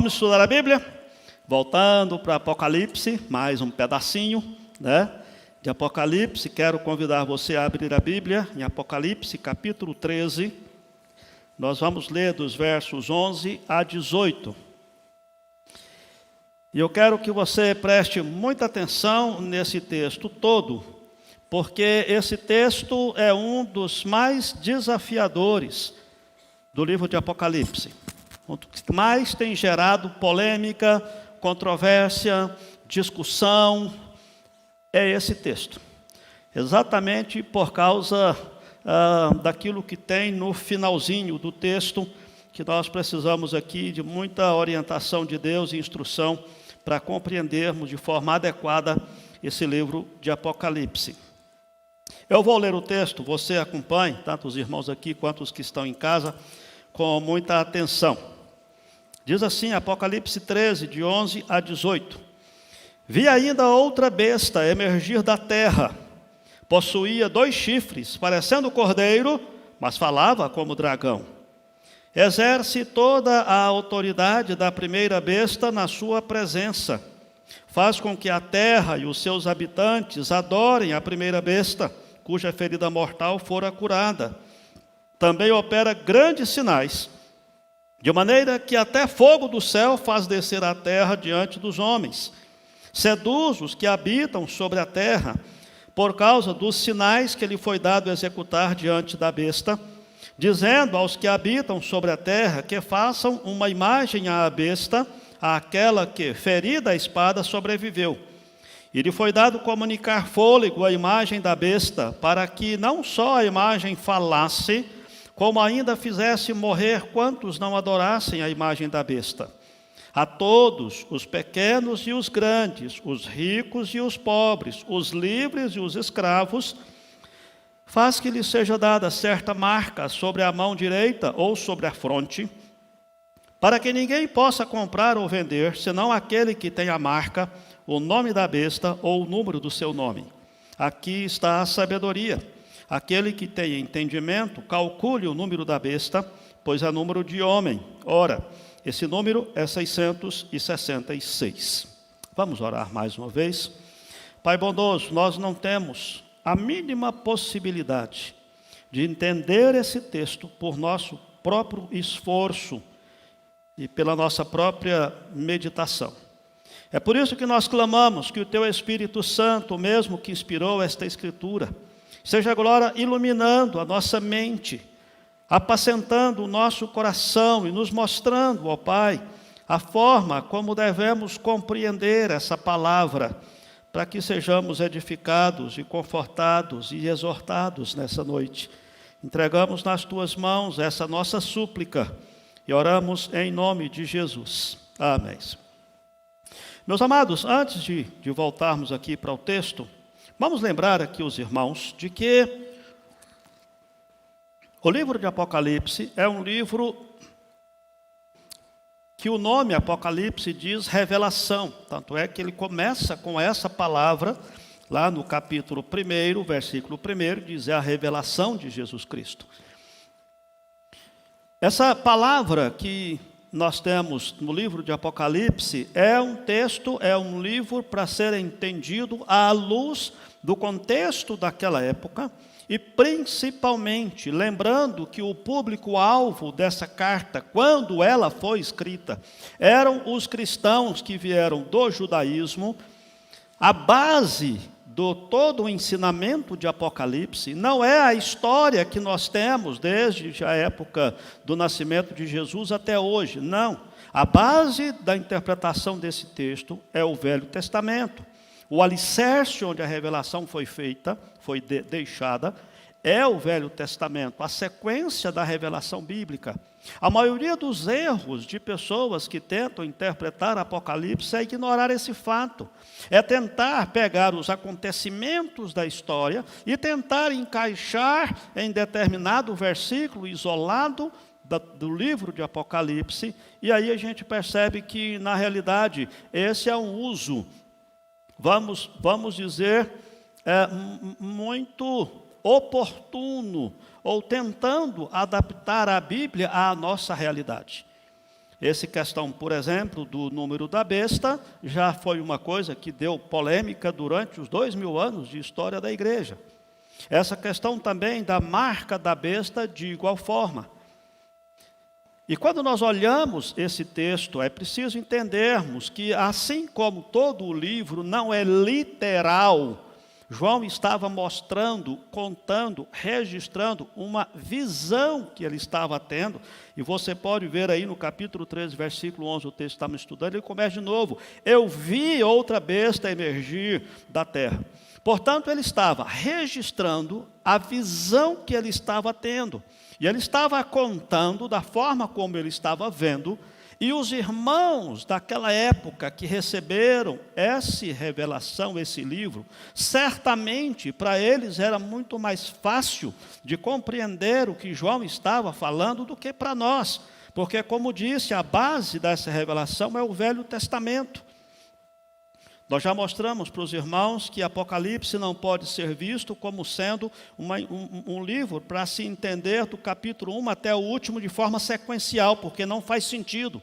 Vamos estudar a Bíblia? Voltando para Apocalipse, mais um pedacinho, de Apocalipse. Quero convidar você a abrir a Bíblia em Apocalipse, capítulo 13. Nós vamos ler dos versos 11 a 18. E eu quero que você preste muita atenção nesse texto todo, porque esse texto é um dos mais desafiadores do livro de Apocalipse. O que mais tem gerado polêmica, controvérsia, discussão, é esse texto. Exatamente por causa daquilo que tem no finalzinho do texto, que nós precisamos aqui de muita orientação de Deus e instrução para compreendermos de forma adequada esse livro de Apocalipse. Eu vou ler o texto, você acompanhe, tanto os irmãos aqui quanto os que estão em casa, com muita atenção. Diz assim, Apocalipse 13, de 11 a 18. Vi ainda outra besta emergir da terra. Possuía 2 chifres, parecendo cordeiro, mas falava como dragão. Exerce toda a autoridade da primeira besta na sua presença. Faz com que a terra e os seus habitantes adorem a primeira besta, cuja ferida mortal fora curada. Também opera grandes sinais, de maneira que até fogo do céu faz descer a terra diante dos homens. Seduz os que habitam sobre a terra, por causa dos sinais que lhe foi dado executar diante da besta, dizendo aos que habitam sobre a terra que façam uma imagem à besta, àquela que, ferida a espada, sobreviveu. E lhe foi dado comunicar fôlego à imagem da besta, para que não só a imagem falasse, como ainda fizesse morrer quantos não adorassem a imagem da besta. A todos, os pequenos e os grandes, os ricos e os pobres, os livres e os escravos, faz que lhe seja dada certa marca sobre a mão direita ou sobre a fronte, para que ninguém possa comprar ou vender, senão aquele que tem a marca, o nome da besta ou o número do seu nome. Aqui está a sabedoria. Aquele que tem entendimento, calcule o número da besta, pois é número de homem. Ora, esse número é 666. Vamos orar mais uma vez. Pai bondoso, nós não temos a mínima possibilidade de entender esse texto por nosso próprio esforço e pela nossa própria meditação. É por isso que nós clamamos que o Teu Espírito Santo, mesmo que inspirou esta Escritura, seja agora iluminando a nossa mente, apacentando o nosso coração e nos mostrando, ó Pai, a forma como devemos compreender essa palavra, para que sejamos edificados e confortados e exortados nessa noite. Entregamos nas Tuas mãos essa nossa súplica e oramos em nome de Jesus. Amém. Meus amados, antes de voltarmos aqui para o texto, vamos lembrar aqui os irmãos de que o livro de Apocalipse é um livro que o nome Apocalipse diz revelação. Tanto é que ele começa com essa palavra, lá no capítulo 1, versículo 1, diz a revelação de Jesus Cristo. Essa palavra que nós temos no livro de Apocalipse é um texto, é um livro para ser entendido à luz do contexto daquela época e principalmente lembrando que o público-alvo dessa carta, quando ela foi escrita, eram os cristãos que vieram do judaísmo. A base do todo o ensinamento de Apocalipse não é a história que nós temos desde a época do nascimento de Jesus até hoje, não. A base da interpretação desse texto é o Velho Testamento. O alicerce onde a revelação foi feita, foi deixada, é o Velho Testamento, a sequência da revelação bíblica. A maioria dos erros de pessoas que tentam interpretar Apocalipse é ignorar esse fato. É tentar pegar os acontecimentos da história e tentar encaixar em determinado versículo isolado do livro de Apocalipse. E aí a gente percebe que, na realidade, esse é um uso, vamos dizer, muito oportuno, ou tentando adaptar a Bíblia à nossa realidade. Essa questão, por exemplo, do número da besta, já foi uma coisa que deu polêmica durante os 2000 anos de história da igreja. Essa questão também da marca da besta, de igual forma. E quando nós olhamos esse texto, é preciso entendermos que, assim como todo o livro não é literal, João estava mostrando, contando, registrando uma visão que ele estava tendo. E você pode ver aí no capítulo 13, versículo 11, o texto que estamos estudando, ele começa de novo. Eu vi outra besta emergir da terra. Portanto, ele estava registrando a visão que ele estava tendo. E ele estava contando da forma como ele estava vendo. E os irmãos daquela época que receberam essa revelação, esse livro, certamente para eles era muito mais fácil de compreender o que João estava falando do que para nós. Porque, como disse, a base dessa revelação é o Velho Testamento. Nós já mostramos para os irmãos que Apocalipse não pode ser visto como sendo um livro para se entender do capítulo 1 até o último de forma sequencial, porque não faz sentido.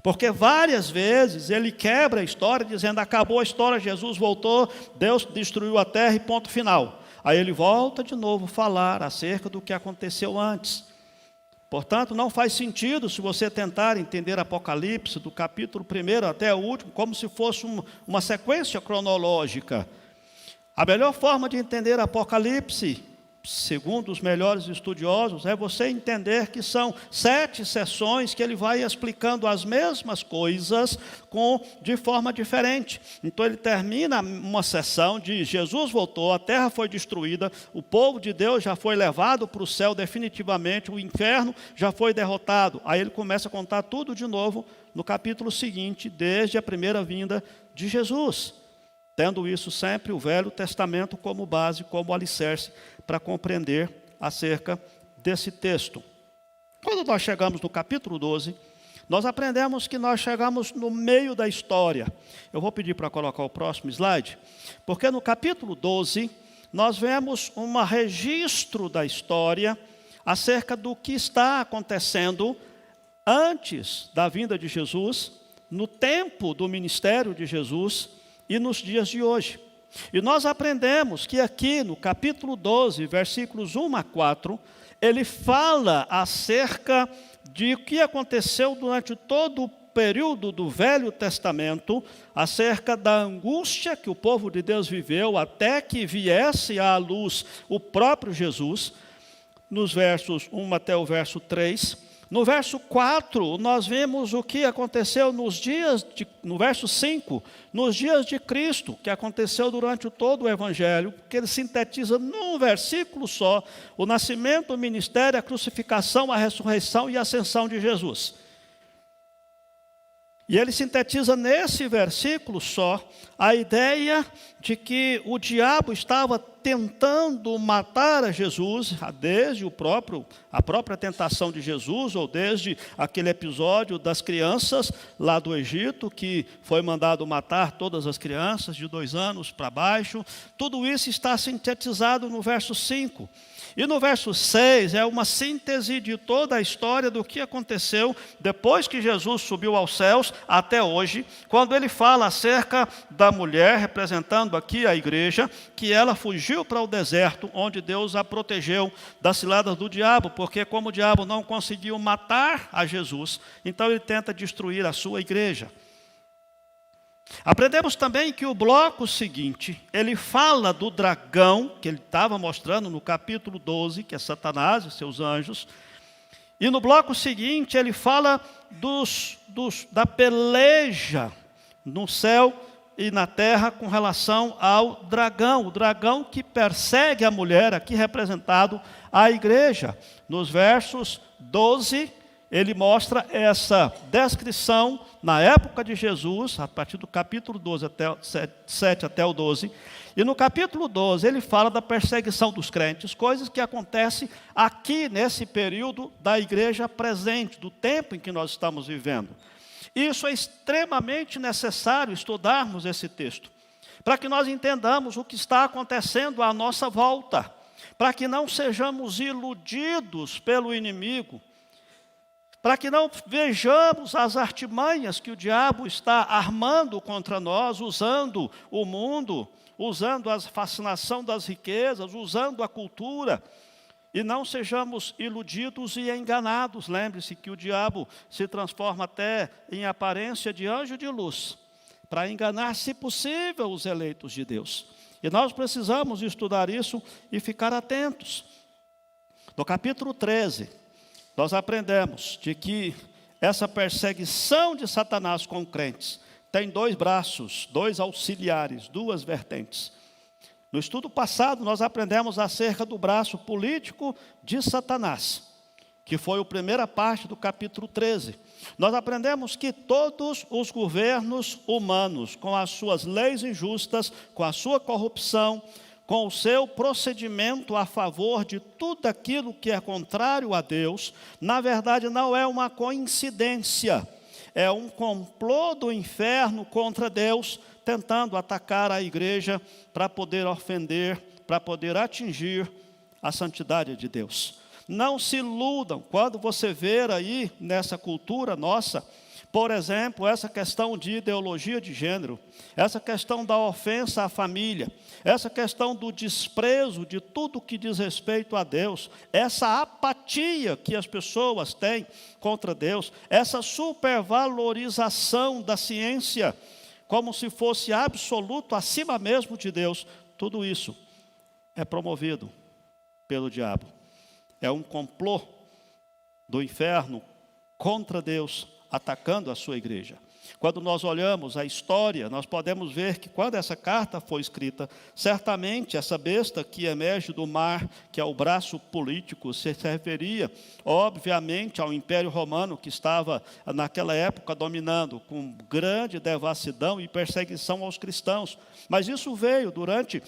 Porque várias vezes ele quebra a história dizendo, acabou a história, Jesus voltou, Deus destruiu a terra e ponto final. Aí ele volta de novo a falar acerca do que aconteceu antes. Portanto, não faz sentido se você tentar entender Apocalipse do capítulo 1 até o último, como se fosse uma sequência cronológica. A melhor forma de entender Apocalipse, segundo os melhores estudiosos, é você entender que são 7 sessões que ele vai explicando as mesmas coisas de forma diferente. Então ele termina uma sessão de Jesus voltou, a terra foi destruída, o povo de Deus já foi levado para o céu definitivamente, o inferno já foi derrotado. Aí ele começa a contar tudo de novo no capítulo seguinte, desde a primeira vinda de Jesus. Tendo isso sempre o Velho Testamento como base, como alicerce, para compreender acerca desse texto. Quando nós chegamos no capítulo 12, nós aprendemos que nós chegamos no meio da história. Eu vou pedir para colocar o próximo slide, porque no capítulo 12, nós vemos um registro da história acerca do que está acontecendo antes da vinda de Jesus, no tempo do ministério de Jesus, e nos dias de hoje. E nós aprendemos que aqui no capítulo 12, versículos 1 a 4, ele fala acerca de o que aconteceu durante todo o período do Velho Testamento, acerca da angústia que o povo de Deus viveu até que viesse à luz o próprio Jesus, nos versos 1 até o verso 3. No verso 4, nós vemos o que aconteceu no verso 5, nos dias de Cristo, que aconteceu durante todo o Evangelho, que ele sintetiza num versículo só, o nascimento, o ministério, a crucificação, a ressurreição e a ascensão de Jesus. E ele sintetiza nesse versículo só a ideia de que o diabo estava tentando matar a Jesus, desde a própria tentação de Jesus, ou desde aquele episódio das crianças lá do Egito, que foi mandado matar todas as crianças de 2 anos para baixo. Tudo isso está sintetizado no verso 5. E no verso 6 é uma síntese de toda a história do que aconteceu depois que Jesus subiu aos céus até hoje, quando ele fala acerca da mulher, representando aqui a igreja, que ela fugiu para o deserto, onde Deus a protegeu das ciladas do diabo, porque como o diabo não conseguiu matar a Jesus, então ele tenta destruir a sua igreja. Aprendemos também que o bloco seguinte, ele fala do dragão, que ele estava mostrando no capítulo 12, que é Satanás e seus anjos. E no bloco seguinte, ele fala da peleja no céu e na terra com relação ao dragão. O dragão que persegue a mulher, aqui representado a igreja. Nos versos 12, ele mostra essa descrição na época de Jesus, a partir do capítulo 12 até 7 até o 12. E no capítulo 12 ele fala da perseguição dos crentes, coisas que acontecem aqui nesse período da igreja presente, do tempo em que nós estamos vivendo. Isso é extremamente necessário estudarmos esse texto, para que nós entendamos o que está acontecendo à nossa volta, para que não sejamos iludidos pelo inimigo, para que não vejamos as artimanhas que o diabo está armando contra nós, usando o mundo, usando a fascinação das riquezas, usando a cultura, e não sejamos iludidos e enganados. Lembre-se que o diabo se transforma até em aparência de anjo de luz, para enganar, se possível, os eleitos de Deus. E nós precisamos estudar isso e ficar atentos. No capítulo 13, nós aprendemos de que essa perseguição de Satanás com crentes tem dois braços, dois auxiliares, duas vertentes. No estudo passado, nós aprendemos acerca do braço político de Satanás, que foi a primeira parte do capítulo 13. Nós aprendemos que todos os governos humanos, com as suas leis injustas, com a sua corrupção, com o seu procedimento a favor de tudo aquilo que é contrário a Deus, na verdade não é uma coincidência, é um complô do inferno contra Deus, tentando atacar a igreja para poder ofender, para poder atingir a santidade de Deus. Não se iludam, quando você ver aí nessa cultura nossa, por exemplo, essa questão de ideologia de gênero, essa questão da ofensa à família, essa questão do desprezo de tudo que diz respeito a Deus, essa apatia que as pessoas têm contra Deus, essa supervalorização da ciência, como se fosse absoluto, acima mesmo de Deus, tudo isso é promovido pelo diabo. É um complô do inferno contra Deus, atacando a sua igreja. Quando nós olhamos a história, nós podemos ver que quando essa carta foi escrita, certamente essa besta que emerge do mar, que é o braço político, se referia, obviamente, ao Império Romano, que estava naquela época dominando com grande devassidão e perseguição aos cristãos. Mas isso veio durante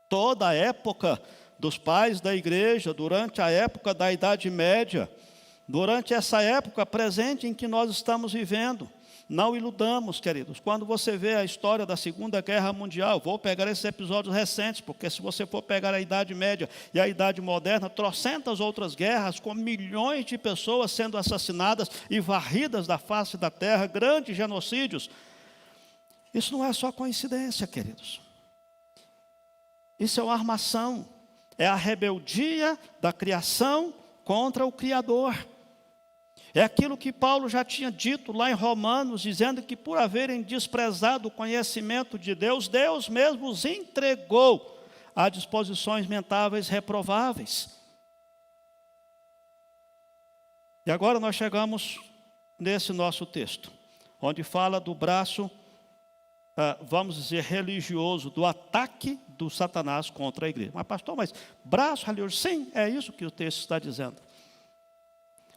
toda a época dos pais da igreja, durante a época da Idade Média, durante essa época presente em que nós estamos vivendo. Não iludamos, queridos, quando você vê a história da Segunda Guerra Mundial, vou pegar esses episódios recentes, porque se você for pegar a Idade Média e a Idade Moderna, trocentas outras guerras, com milhões de pessoas sendo assassinadas e varridas da face da terra, grandes genocídios. Isso não é só coincidência, queridos. Isso é uma armação, é a rebeldia da criação contra o Criador. É aquilo que Paulo já tinha dito lá em Romanos, dizendo que por haverem desprezado o conhecimento de Deus, Deus mesmo os entregou a disposições mentáveis reprováveis. E agora nós chegamos nesse nosso texto, onde fala do braço, vamos dizer, religioso, do ataque do Satanás contra a igreja. Mas pastor, mas braço religioso? Sim, é isso que o texto está dizendo.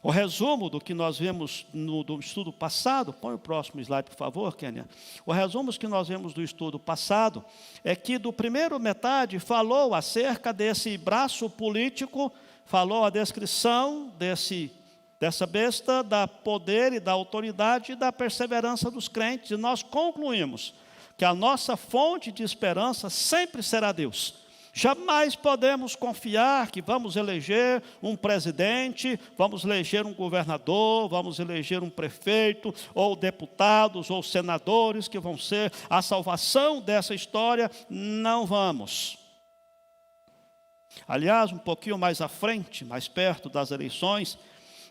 O resumo do que nós vemos do estudo passado, põe o próximo slide, por favor, Kênia. O resumo que nós vemos do estudo passado é que do primeiro metade falou acerca desse braço político, falou a descrição dessa besta, da poder e da autoridade e da perseverança dos crentes. E nós concluímos que a nossa fonte de esperança sempre será Deus. Jamais podemos confiar que vamos eleger um presidente, vamos eleger um governador, vamos eleger um prefeito, ou deputados, ou senadores que vão ser a salvação dessa história. Não vamos. Aliás, um pouquinho mais à frente, mais perto das eleições,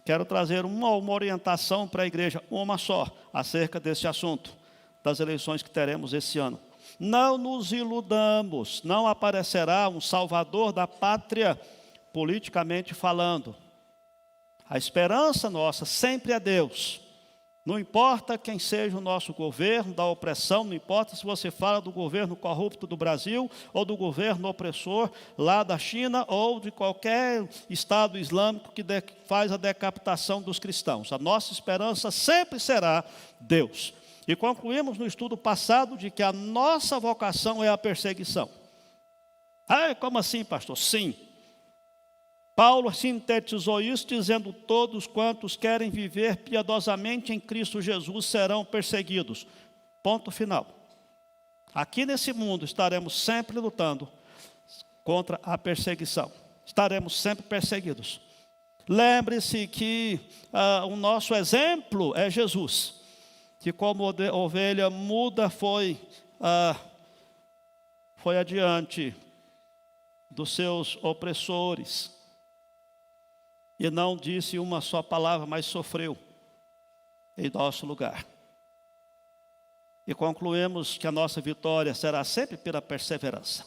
quero trazer uma orientação para a igreja, uma só, acerca desse assunto, das eleições que teremos esse ano. Não nos iludamos, não aparecerá um salvador da pátria, politicamente falando. A esperança nossa sempre é Deus. Não importa quem seja o nosso governo, da opressão, não importa se você fala do governo corrupto do Brasil, ou do governo opressor lá da China, ou de qualquer Estado islâmico que faz a decapitação dos cristãos. A nossa esperança sempre será Deus. E concluímos no estudo passado de que a nossa vocação é a perseguição. Como assim, pastor? Sim. Paulo sintetizou isso dizendo: todos quantos querem viver piedosamente em Cristo Jesus serão perseguidos. Ponto final. Aqui nesse mundo estaremos sempre lutando contra a perseguição. Estaremos sempre perseguidos. Lembre-se que o nosso exemplo é Jesus, que como ovelha muda foi adiante dos seus opressores, e não disse uma só palavra, mas sofreu em nosso lugar. E concluímos que a nossa vitória será sempre pela perseverança.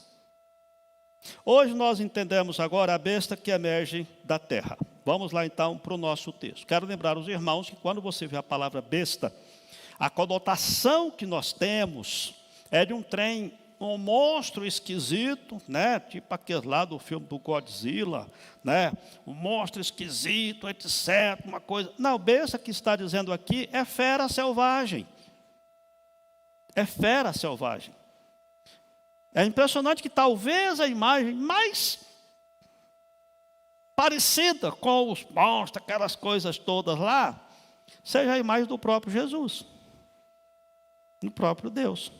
Hoje nós entendemos agora a besta que emerge da terra. Vamos lá então para o nosso texto. Quero lembrar os irmãos que quando você vê a palavra besta, a conotação que nós temos é de um monstro esquisito, né? Tipo aquele lá do filme do Godzilla, né? Um monstro esquisito, etc. Uma coisa. Não, besta que está dizendo aqui é fera selvagem. É fera selvagem. É impressionante que talvez a imagem mais parecida com os monstros, aquelas coisas todas lá, seja a imagem do próprio Jesus, do próprio Deus.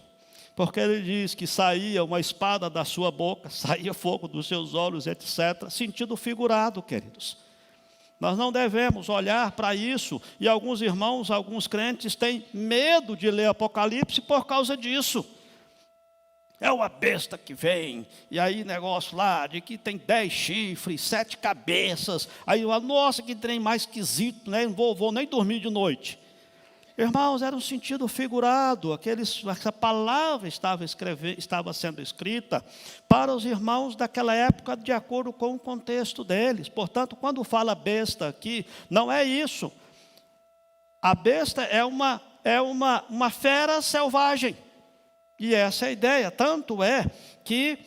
Porque ele diz que saía uma espada da sua boca, saía fogo dos seus olhos, etc. Sentido figurado, queridos. Nós não devemos olhar para isso, e alguns irmãos, alguns crentes têm medo de ler Apocalipse por causa disso. É uma besta que vem, e aí negócio lá, de que tem 10 chifres, 7 cabeças, aí eu falo, nossa, que trem mais esquisito, né? Não vou nem dormir de noite. Irmãos, era um sentido figurado, essa palavra estava sendo escrita para os irmãos daquela época, de acordo com o contexto deles. Portanto, quando fala besta aqui, não é isso. A besta é uma fera selvagem. E essa é a ideia. Tanto é que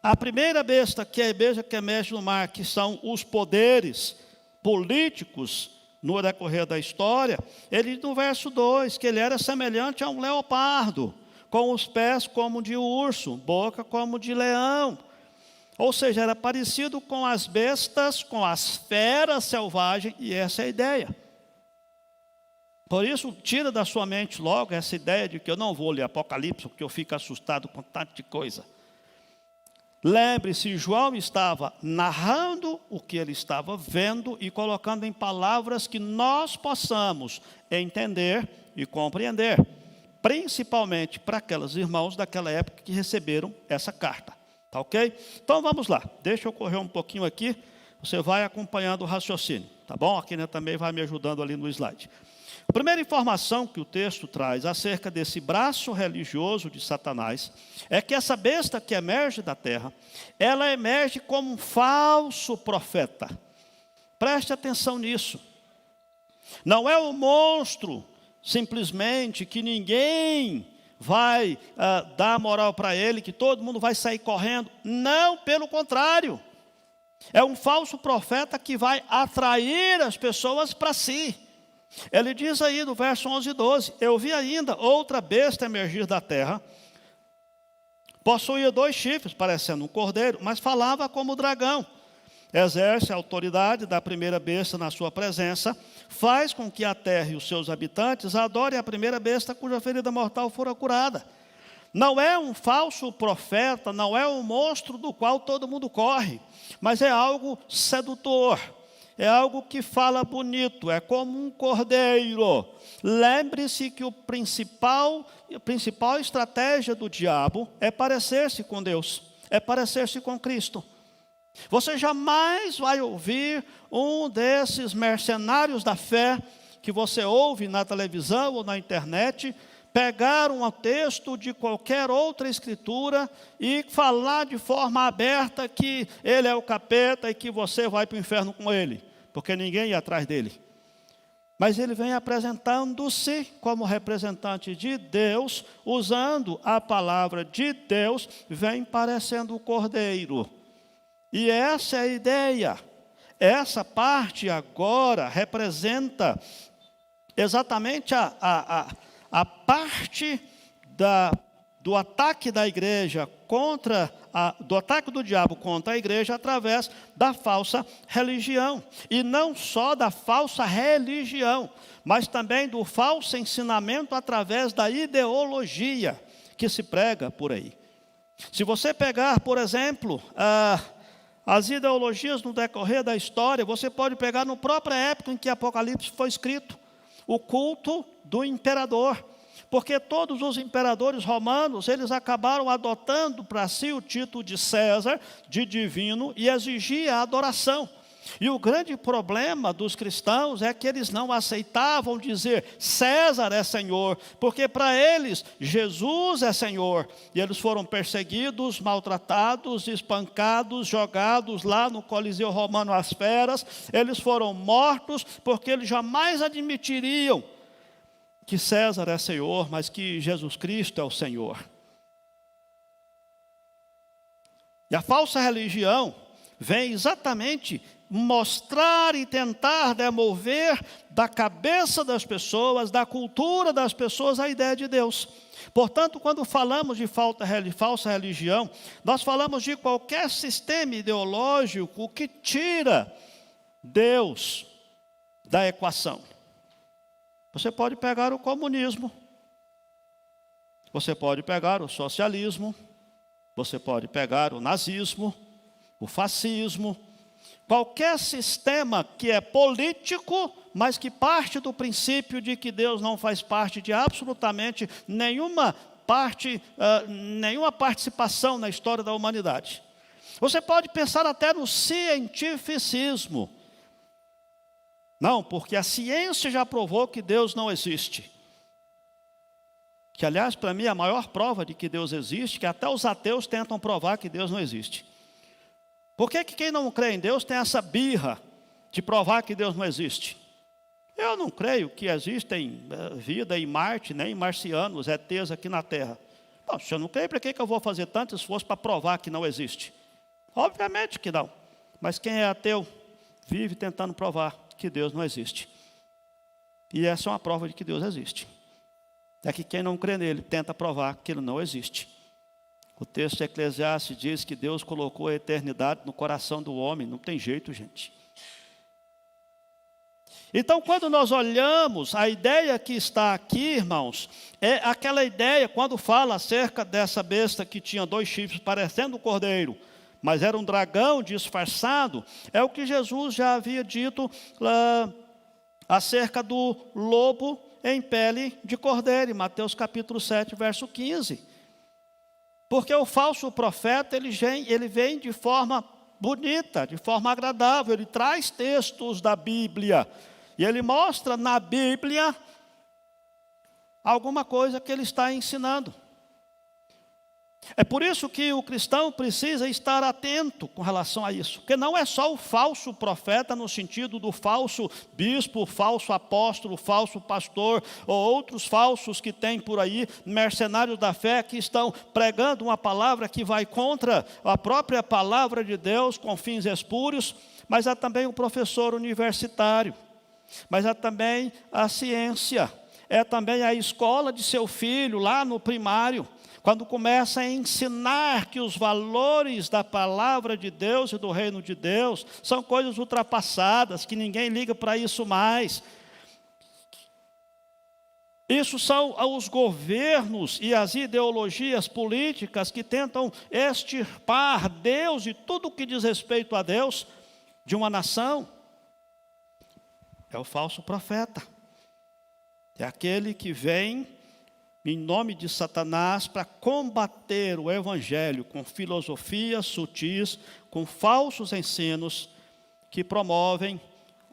a primeira besta, que é a besta que emerge no mar, que são os poderes políticos no decorrer da história, ele no verso 2, que ele era semelhante a um leopardo, com os pés como de urso, boca como de leão. Ou seja, era parecido com as bestas, com as feras selvagens, e essa é a ideia. Por isso, tira da sua mente logo essa ideia de que eu não vou ler Apocalipse, porque eu fico assustado com tanto de coisa. Lembre-se, João estava narrando o que ele estava vendo e colocando em palavras que nós possamos entender e compreender, principalmente para aqueles irmãos daquela época que receberam essa carta. Tá ok? Então vamos lá, deixa eu correr um pouquinho aqui, você vai acompanhando o raciocínio, tá bom? Aqui né, também vai me ajudando ali no slide. A primeira informação que o texto traz acerca desse braço religioso de Satanás é que essa besta que emerge da terra, ela emerge como um falso profeta. Preste atenção nisso. Não é um monstro simplesmente que ninguém vai dar moral para ele, que todo mundo vai sair correndo. Não, pelo contrário. É um falso profeta que vai atrair as pessoas para si. Ele diz aí no verso 11 e 12, eu vi ainda outra besta emergir da terra, possuía 2 chifres, parecendo um cordeiro, mas falava como dragão. Exerce a autoridade da primeira besta na sua presença, faz com que a terra e os seus habitantes adorem a primeira besta cuja ferida mortal fora curada. Não é um falso profeta, não é um monstro do qual todo mundo corre, mas é algo sedutor. É algo que fala bonito, é como um cordeiro. Lembre-se que a principal estratégia do diabo é parecer-se com Deus, é parecer-se com Cristo. Você jamais vai ouvir um desses mercenários da fé que você ouve na televisão ou na internet, pegar um texto de qualquer outra escritura e falar de forma aberta que ele é o capeta e que você vai para o inferno com ele, porque ninguém ia atrás dele. Mas ele vem apresentando-se como representante de Deus, usando a palavra de Deus, vem parecendo o cordeiro. E essa é a ideia. Essa parte agora representa exatamente a parte do ataque da igreja do ataque do diabo contra a igreja através da falsa religião. E não só da falsa religião, mas também do falso ensinamento através da ideologia que se prega por aí. Se você pegar, por exemplo, As ideologias no decorrer da história, você pode pegar na própria época em que Apocalipse foi escrito, o culto do imperador. Porque todos os imperadores romanos, eles acabaram adotando para si o título de César, de divino, e exigia a adoração. E o grande problema dos cristãos é que eles não aceitavam dizer César é Senhor, porque para eles Jesus é Senhor. E eles foram perseguidos, maltratados, espancados, jogados lá no Coliseu Romano às feras. Eles foram mortos porque eles jamais admitiriam que César é Senhor, mas que Jesus Cristo é o Senhor. E a falsa religião vem exatamente mostrar e tentar demover da cabeça das pessoas, da cultura das pessoas, a ideia de Deus. Portanto, quando falamos de falsa religião, nós falamos de qualquer sistema ideológico que tira Deus da equação. Você pode pegar o comunismo, você pode pegar o socialismo, você pode pegar o nazismo, o fascismo, qualquer sistema que é político, mas que parte do princípio de que Deus não faz parte de absolutamente nenhuma participação na história da humanidade. Você pode pensar até no cientificismo. Não, porque a ciência já provou que Deus não existe. Que, aliás, para mim, a maior prova de que Deus existe, que até os ateus tentam provar que Deus não existe. Por que quem não crê em Deus tem essa birra de provar que Deus não existe? Eu não creio que existem vida em Marte, nem marcianos, ETs aqui na Terra. Bom, se eu não creio, para que eu vou fazer tanto esforço para provar que não existe? Obviamente que não. Mas quem é ateu vive tentando provar que Deus não existe. E essa é uma prova de que Deus existe. É que quem não crê nele tenta provar que ele não existe. O texto de Eclesiastes diz que Deus colocou a eternidade no coração do homem. Não tem jeito, gente. Então, quando nós olhamos, a ideia que está aqui, irmãos, é aquela ideia, quando fala acerca dessa besta que tinha 2 chifres parecendo um cordeiro, mas era um dragão disfarçado, é o que Jesus já havia dito acerca do lobo em pele de cordeiro, em Mateus capítulo 7, verso 15. Porque o falso profeta, ele vem de forma bonita, de forma agradável, ele traz textos da Bíblia, e ele mostra na Bíblia alguma coisa que ele está ensinando. É por isso que o cristão precisa estar atento com relação a isso, porque não é só o falso profeta no sentido do falso bispo, falso apóstolo, falso pastor, ou outros falsos que tem por aí, mercenários da fé, que estão pregando uma palavra que vai contra a própria palavra de Deus, com fins espúrios, mas há também o professor universitário, mas há também a ciência, é também a escola de seu filho, lá no primário, quando começa a ensinar que os valores da palavra de Deus e do reino de Deus são coisas ultrapassadas, que ninguém liga para isso mais. Isso são os governos e as ideologias políticas que tentam extirpar Deus e tudo que diz respeito a Deus de uma nação. É o falso profeta. É aquele que vem em nome de Satanás para combater o evangelho com filosofias sutis, com falsos ensinos que promovem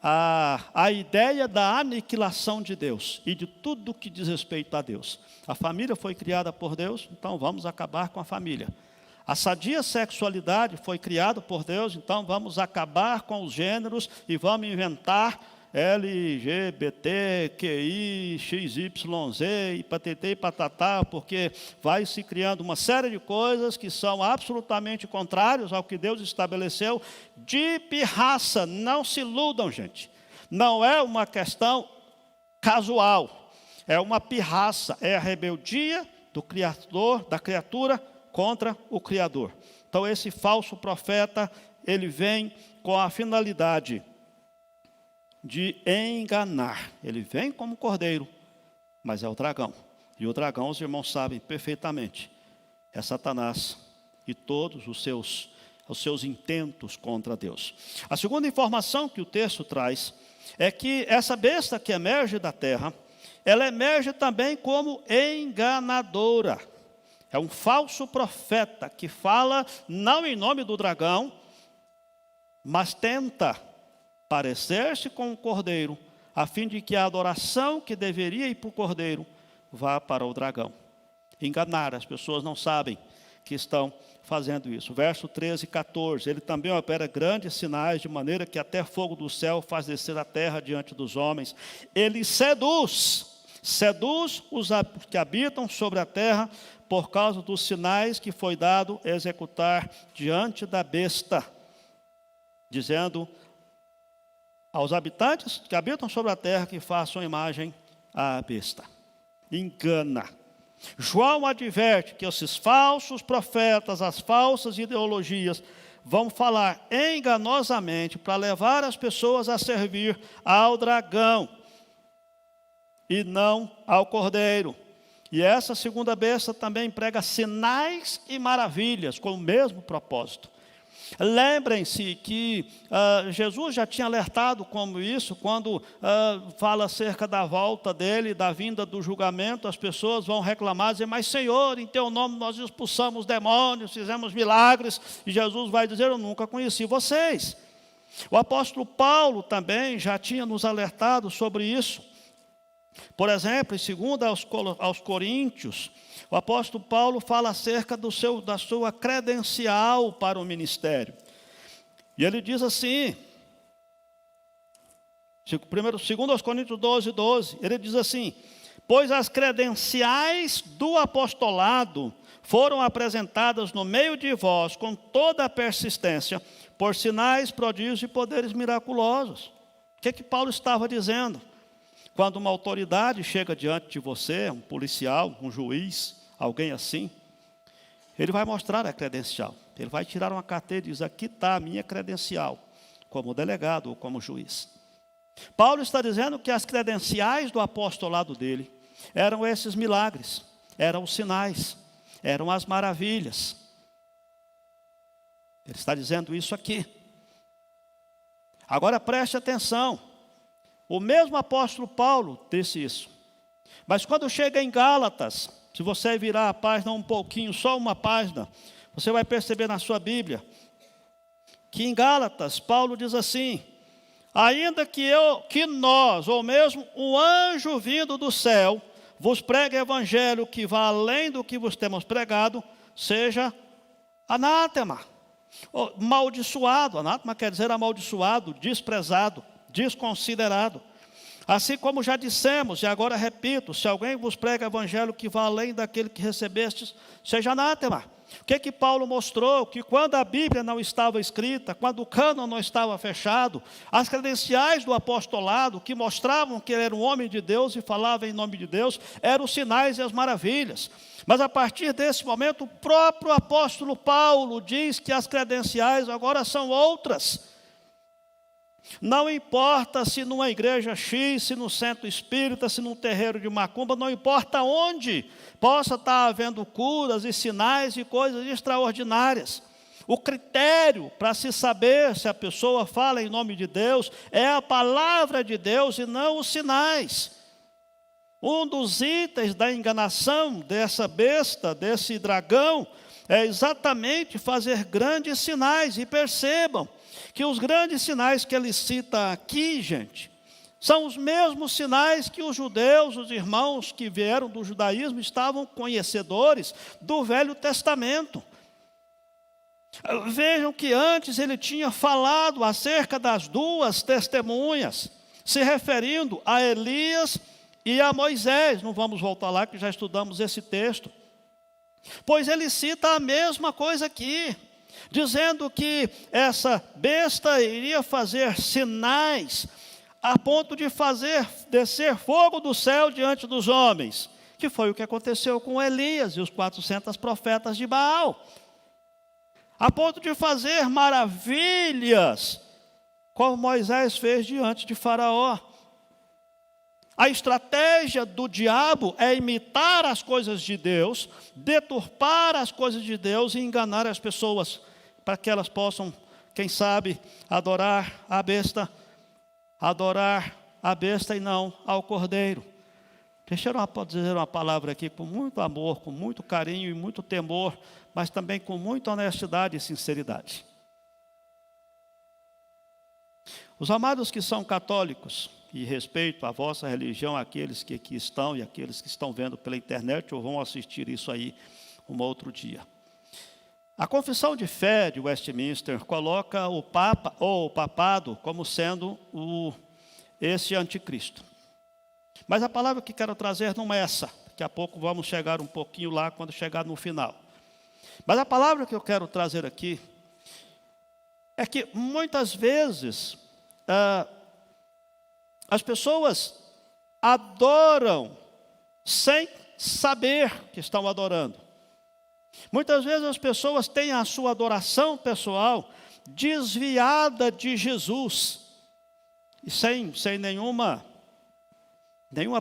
a ideia da aniquilação de Deus e de tudo que diz respeito a Deus. A família foi criada por Deus, então vamos acabar com a família. A sadia sexualidade foi criada por Deus, então vamos acabar com os gêneros e vamos inventar LGBTQI, XYZ e patetê e patatá, porque vai se criando uma série de coisas que são absolutamente contrários ao que Deus estabeleceu de pirraça. Não se iludam, gente. Não é uma questão casual, é uma pirraça, é a rebeldia do Criador, da criatura contra o Criador. Então esse falso profeta, ele vem com a finalidade de enganar. Ele vem como cordeiro, mas é o dragão. E o dragão, os irmãos sabem perfeitamente, é Satanás e todos os seus os seus intentos contra Deus. A segunda informação que o texto traz é que essa besta que emerge da terra, ela emerge também como enganadora. É um falso profeta que fala não em nome do dragão, mas tenta parecer-se com o cordeiro, a fim de que a adoração que deveria ir para o cordeiro vá para o dragão. Enganar, as pessoas não sabem que estão fazendo isso. Verso 13 e 14, ele também opera grandes sinais, de maneira que até fogo do céu faz descer a terra diante dos homens. Ele seduz os que habitam sobre a terra, por causa dos sinais que foi dado executar diante da besta, dizendo aos habitantes que habitam sobre a terra que façam imagem à besta. Engana. João adverte que esses falsos profetas, as falsas ideologias, vão falar enganosamente para levar as pessoas a servir ao dragão e não ao cordeiro. E essa segunda besta também prega sinais e maravilhas com o mesmo propósito. Lembrem-se que Jesus já tinha alertado como isso, quando fala acerca da volta dele, da vinda do julgamento. As pessoas vão reclamar, dizer, mas Senhor, em teu nome nós expulsamos demônios, fizemos milagres, e Jesus vai dizer, eu nunca conheci vocês. O apóstolo Paulo também já tinha nos alertado sobre isso. Por exemplo, em 2 aos Coríntios, o apóstolo Paulo fala acerca da sua credencial para o ministério. E ele diz assim, 2 aos Coríntios 12, ele diz assim, pois as credenciais do apostolado foram apresentadas no meio de vós com toda a persistência, por sinais, prodígios e poderes miraculosos. O que Paulo estava dizendo? Quando uma autoridade chega diante de você, um policial, um juiz, alguém assim, ele vai mostrar a credencial. Ele vai tirar uma carteira e diz, aqui está a minha credencial, como delegado ou como juiz. Paulo está dizendo que as credenciais do apostolado dele eram esses milagres, eram os sinais, eram as maravilhas. Ele está dizendo isso aqui. Agora preste atenção. O mesmo apóstolo Paulo disse isso. Mas quando chega em Gálatas, se você virar a página um pouquinho, só uma página, você vai perceber na sua Bíblia, que em Gálatas, Paulo diz assim, ainda que nós, ou mesmo um anjo vindo do céu, vos pregue evangelho que vá além do que vos temos pregado, seja anátema, maldiçoado. Anátema quer dizer amaldiçoado, desprezado, desconsiderado. Assim como já dissemos, e agora repito, se alguém vos prega evangelho que vá além daquele que recebestes, seja anátema. O que Paulo mostrou? Que quando a Bíblia não estava escrita, quando o cânon não estava fechado, as credenciais do apostolado, que mostravam que ele era um homem de Deus e falava em nome de Deus, eram os sinais e as maravilhas. Mas a partir desse momento, o próprio apóstolo Paulo diz que as credenciais agora são outras. Não importa se numa igreja X, se no centro espírita, se num terreiro de macumba, não importa onde possa estar havendo curas e sinais e coisas extraordinárias. O critério para se saber se a pessoa fala em nome de Deus é a palavra de Deus e não os sinais. Um dos itens da enganação dessa besta, desse dragão, é exatamente fazer grandes sinais. E percebam que os grandes sinais que ele cita aqui, gente, são os mesmos sinais que os judeus, os irmãos que vieram do judaísmo, estavam conhecedores do Velho Testamento. Vejam que antes ele tinha falado acerca das duas testemunhas, se referindo a Elias e a Moisés. Não vamos voltar lá, que já estudamos esse texto. Pois ele cita a mesma coisa aqui, dizendo que essa besta iria fazer sinais a ponto de fazer descer fogo do céu diante dos homens, que foi o que aconteceu com Elias e os 400 profetas de Baal, a ponto de fazer maravilhas, como Moisés fez diante de Faraó. A estratégia do diabo é imitar as coisas de Deturpar as coisas de Deus e enganar as pessoas. para que elas possam, quem sabe, adorar a besta e não ao Cordeiro. Deixa eu dizer uma palavra aqui com muito amor, com muito carinho e muito temor, mas também com muita honestidade e sinceridade. Os amados que são católicos, e respeito a vossa religião, aqueles que aqui estão e aqueles que estão vendo pela internet ou vão assistir isso aí um outro dia. A confissão de fé de Westminster coloca o Papa ou o papado como sendo esse anticristo. Mas a palavra que quero trazer não é essa. Daqui a pouco vamos chegar um pouquinho lá quando chegar no final. Mas a palavra que eu quero trazer aqui é que muitas vezes as pessoas adoram sem saber que estão adorando. Muitas vezes as pessoas têm a sua adoração pessoal desviada de Jesus. E sem nenhuma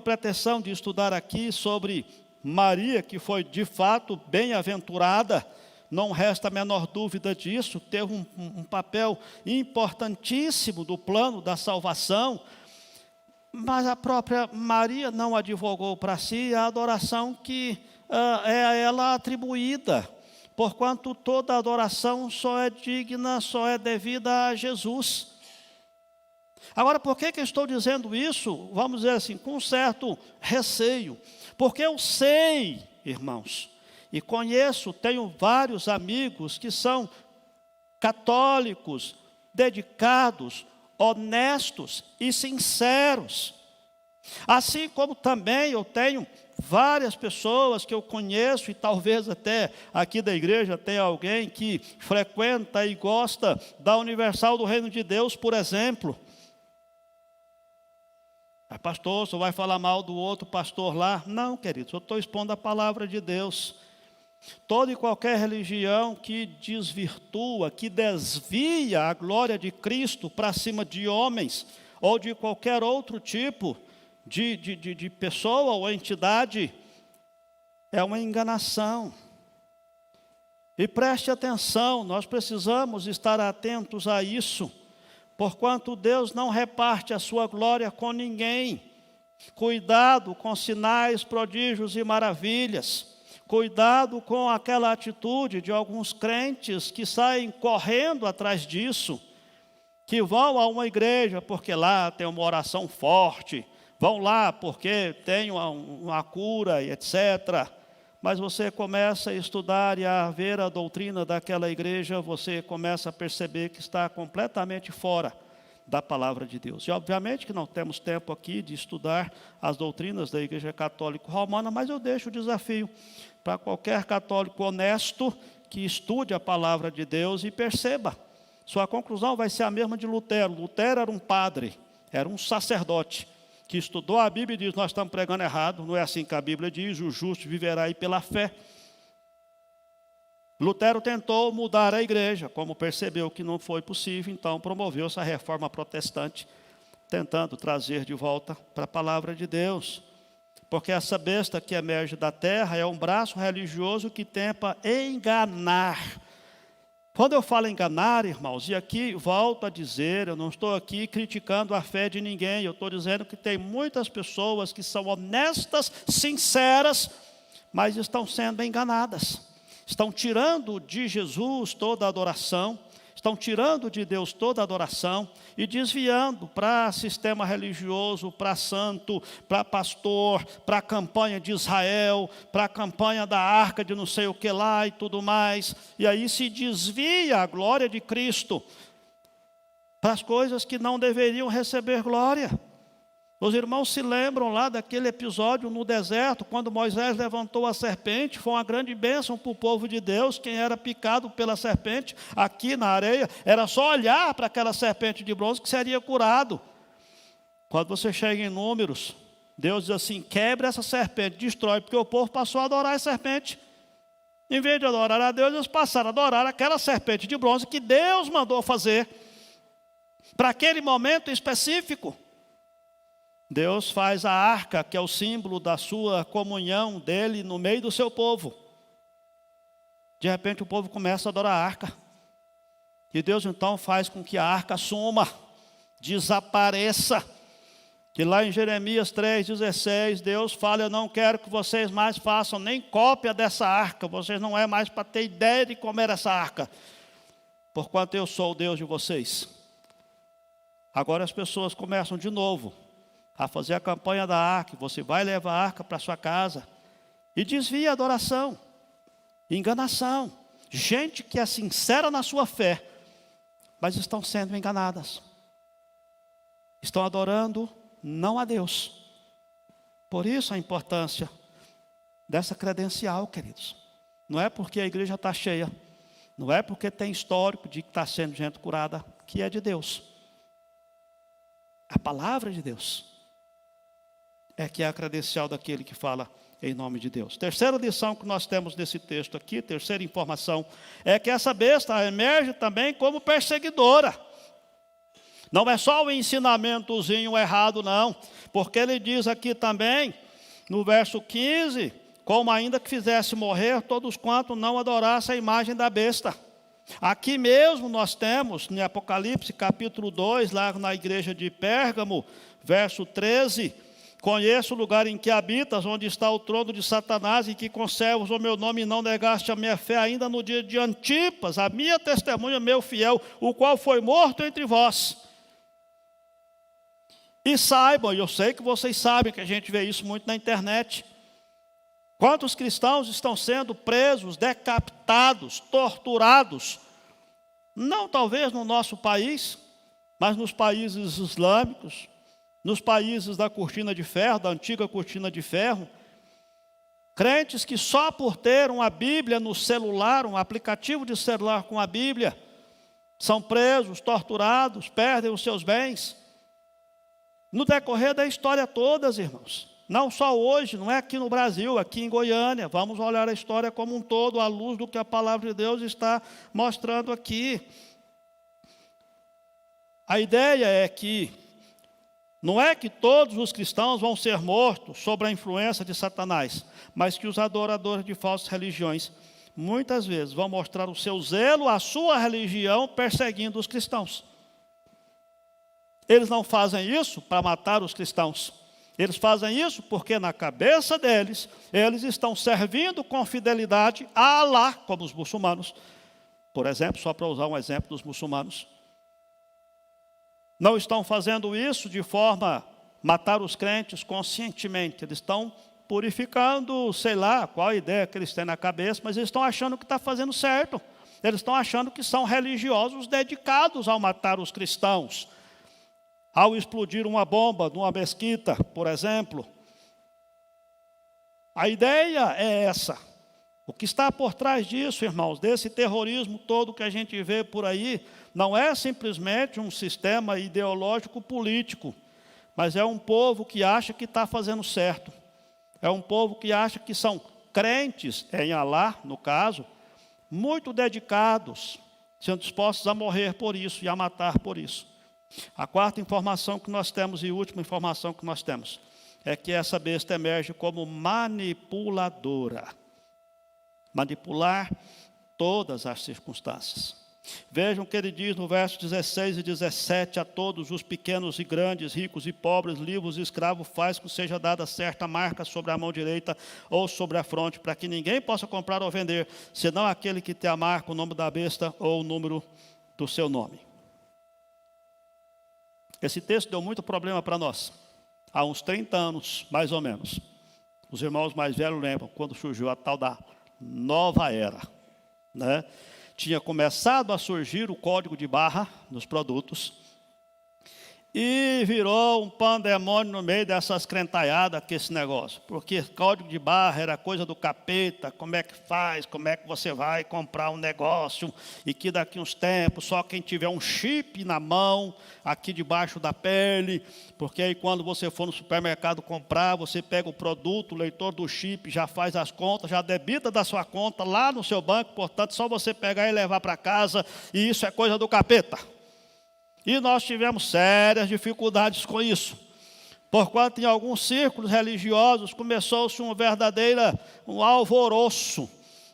pretensão de estudar aqui sobre Maria, que foi de fato bem-aventurada, não resta a menor dúvida disso, teve um papel importantíssimo do plano da salvação, mas a própria Maria não advogou para si a adoração que é a ela atribuída, porquanto toda adoração só é digna, só é devida a Jesus. Agora, por que eu estou dizendo isso? Vamos dizer assim, com certo receio. Porque eu sei, irmãos, e conheço, tenho vários amigos que são católicos, dedicados, honestos e sinceros. Assim como também eu tenho várias pessoas que eu conheço, e talvez até aqui da igreja tenha alguém que frequenta e gosta da Universal do Reino de Deus, por exemplo. Pastor, você vai falar mal do outro pastor lá? Não, queridos, eu estou expondo a palavra de Deus. Toda e qualquer religião que desvirtua, que desvia a glória de Cristo para cima de homens, ou de qualquer outro tipo de pessoa ou entidade, é uma enganação. E preste atenção, nós precisamos estar atentos a isso, porquanto Deus não reparte a sua glória com ninguém. Cuidado com sinais, prodígios e maravilhas. Cuidado com aquela atitude de alguns crentes que saem correndo atrás disso, que vão a uma igreja porque lá tem uma oração forte, vão lá porque tem uma cura e etc. Mas você começa a estudar e a ver a doutrina daquela igreja, você começa a perceber que está completamente fora da palavra de Deus. E obviamente que não temos tempo aqui de estudar as doutrinas da Igreja Católica Romana, mas eu deixo o desafio para qualquer católico honesto que estude a palavra de Deus e perceba. Sua conclusão vai ser a mesma de Lutero. Lutero era um padre, era um sacerdote, que estudou a Bíblia e diz, nós estamos pregando errado, não é assim que a Bíblia diz, o justo viverá aí pela fé. Lutero tentou mudar a igreja, como percebeu que não foi possível, então promoveu essa reforma protestante, tentando trazer de volta para a palavra de Deus. Porque essa besta que emerge da terra é um braço religioso que tenta enganar. Quando eu falo enganar, irmãos, e aqui volto a dizer, eu não estou aqui criticando a fé de ninguém, eu estou dizendo que tem muitas pessoas que são honestas, sinceras, mas estão sendo enganadas. Estão tirando de Jesus toda a adoração, estão tirando de Deus toda a adoração e desviando para sistema religioso, para santo, para pastor, para a campanha de Israel, para a campanha da arca de não sei o que lá e tudo mais. E aí se desvia a glória de Cristo para as coisas que não deveriam receber glória. Os irmãos se lembram lá daquele episódio no deserto, quando Moisés levantou a serpente, foi uma grande bênção para o povo de Deus. Quem era picado pela serpente, aqui na areia, era só olhar para aquela serpente de bronze que seria curado. Quando você chega em Números, Deus diz assim, quebre essa serpente, destrói, porque o povo passou a adorar a serpente. Em vez de adorar a Deus, eles passaram a adorar aquela serpente de bronze que Deus mandou fazer, para aquele momento específico. Deus faz a arca, que é o símbolo da sua comunhão dele no meio do seu povo. De repente o povo começa a adorar a arca. E Deus então faz com que a arca suma, desapareça. Que lá em Jeremias 3,16, Deus fala: eu não quero que vocês mais façam nem cópia dessa arca. Vocês não é mais para ter ideia de como era essa arca, porquanto eu sou o Deus de vocês. Agora as pessoas começam de novo a fazer a campanha da arca. Você vai levar a arca para sua casa e desvia a adoração, enganação. Gente que é sincera na sua fé, mas estão sendo enganadas. Estão adorando não a Deus. Por isso a importância dessa credencial, queridos. Não é porque a igreja está cheia, não é porque tem histórico de que está sendo gente curada, que é de Deus. A palavra de Deus é que é a credencial daquele que fala em nome de Deus. Terceira lição que nós temos nesse texto aqui, terceira informação, é que essa besta emerge também como perseguidora. Não é só o ensinamentozinho errado, não. Porque ele diz aqui também, no verso 15, como ainda que fizesse morrer todos quanto não adorassem a imagem da besta. Aqui mesmo nós temos, em Apocalipse capítulo 2, lá na igreja de Pérgamo, verso 13, conheço o lugar em que habitas, onde está o trono de Satanás, e que conservas o meu nome e não negaste a minha fé, ainda no dia de Antipas, a minha testemunha, meu fiel, o qual foi morto entre vós. E saibam, e eu sei que vocês sabem, que a gente vê isso muito na internet, quantos cristãos estão sendo presos, decapitados, torturados, não talvez no nosso país, mas nos países islâmicos, nos países da cortina de ferro, da antiga cortina de ferro. Crentes que só por ter uma Bíblia no celular, um aplicativo de celular com a Bíblia, são presos, torturados, perdem os seus bens. No decorrer da história toda, irmãos. Não só hoje, não é aqui no Brasil, aqui em Goiânia. Vamos olhar a história como um todo, à luz do que a palavra de Deus está mostrando aqui. A ideia é que não é que todos os cristãos vão ser mortos sob a influência de Satanás, mas que os adoradores de falsas religiões, muitas vezes, vão mostrar o seu zelo, a sua religião, perseguindo os cristãos. Eles não fazem isso para matar os cristãos. Eles fazem isso porque na cabeça deles, eles estão servindo com fidelidade a Alá, como os muçulmanos. Por exemplo, só para usar um exemplo dos muçulmanos. Não estão fazendo isso de forma a matar os crentes conscientemente. Eles estão purificando, sei lá, qual a ideia que eles têm na cabeça, mas eles estão achando que está fazendo certo. Eles estão achando que são religiosos dedicados ao matar os cristãos. Ao explodir uma bomba numa mesquita, por exemplo. A ideia é essa. O que está por trás disso, irmãos, desse terrorismo todo que a gente vê por aí, não é simplesmente um sistema ideológico político, mas é um povo que acha que está fazendo certo. É um povo que acha que são crentes em Alá, no caso, muito dedicados, sendo dispostos a morrer por isso e a matar por isso. A quarta informação que nós temos e última informação que nós temos é que essa besta emerge como manipuladora. Manipular todas as circunstâncias. Vejam o que ele diz no verso 16 e 17: a todos os pequenos e grandes, ricos e pobres, livres e escravos, faz que seja dada certa marca sobre a mão direita ou sobre a fronte, para que ninguém possa comprar ou vender, senão aquele que tem a marca, o nome da besta ou o número do seu nome. Esse texto deu muito problema para nós, há uns 30 anos, mais ou menos. Os irmãos mais velhos lembram, quando surgiu a tal da nova era, né? Tinha começado a surgir o código de barra nos produtos, e virou um pandemônio no meio dessas crentaiadas que esse negócio. Porque código de barra era coisa do capeta, como é que faz, como é que você vai comprar um negócio, e que daqui uns tempos só quem tiver um chip na mão, aqui debaixo da pele, porque aí quando você for no supermercado comprar, você pega o produto, o leitor do chip, já faz as contas, já debita da sua conta lá no seu banco, portanto só você pegar e levar para casa, e isso é coisa do capeta. E nós tivemos sérias dificuldades com isso. Porquanto em alguns círculos religiosos começou-se um alvoroço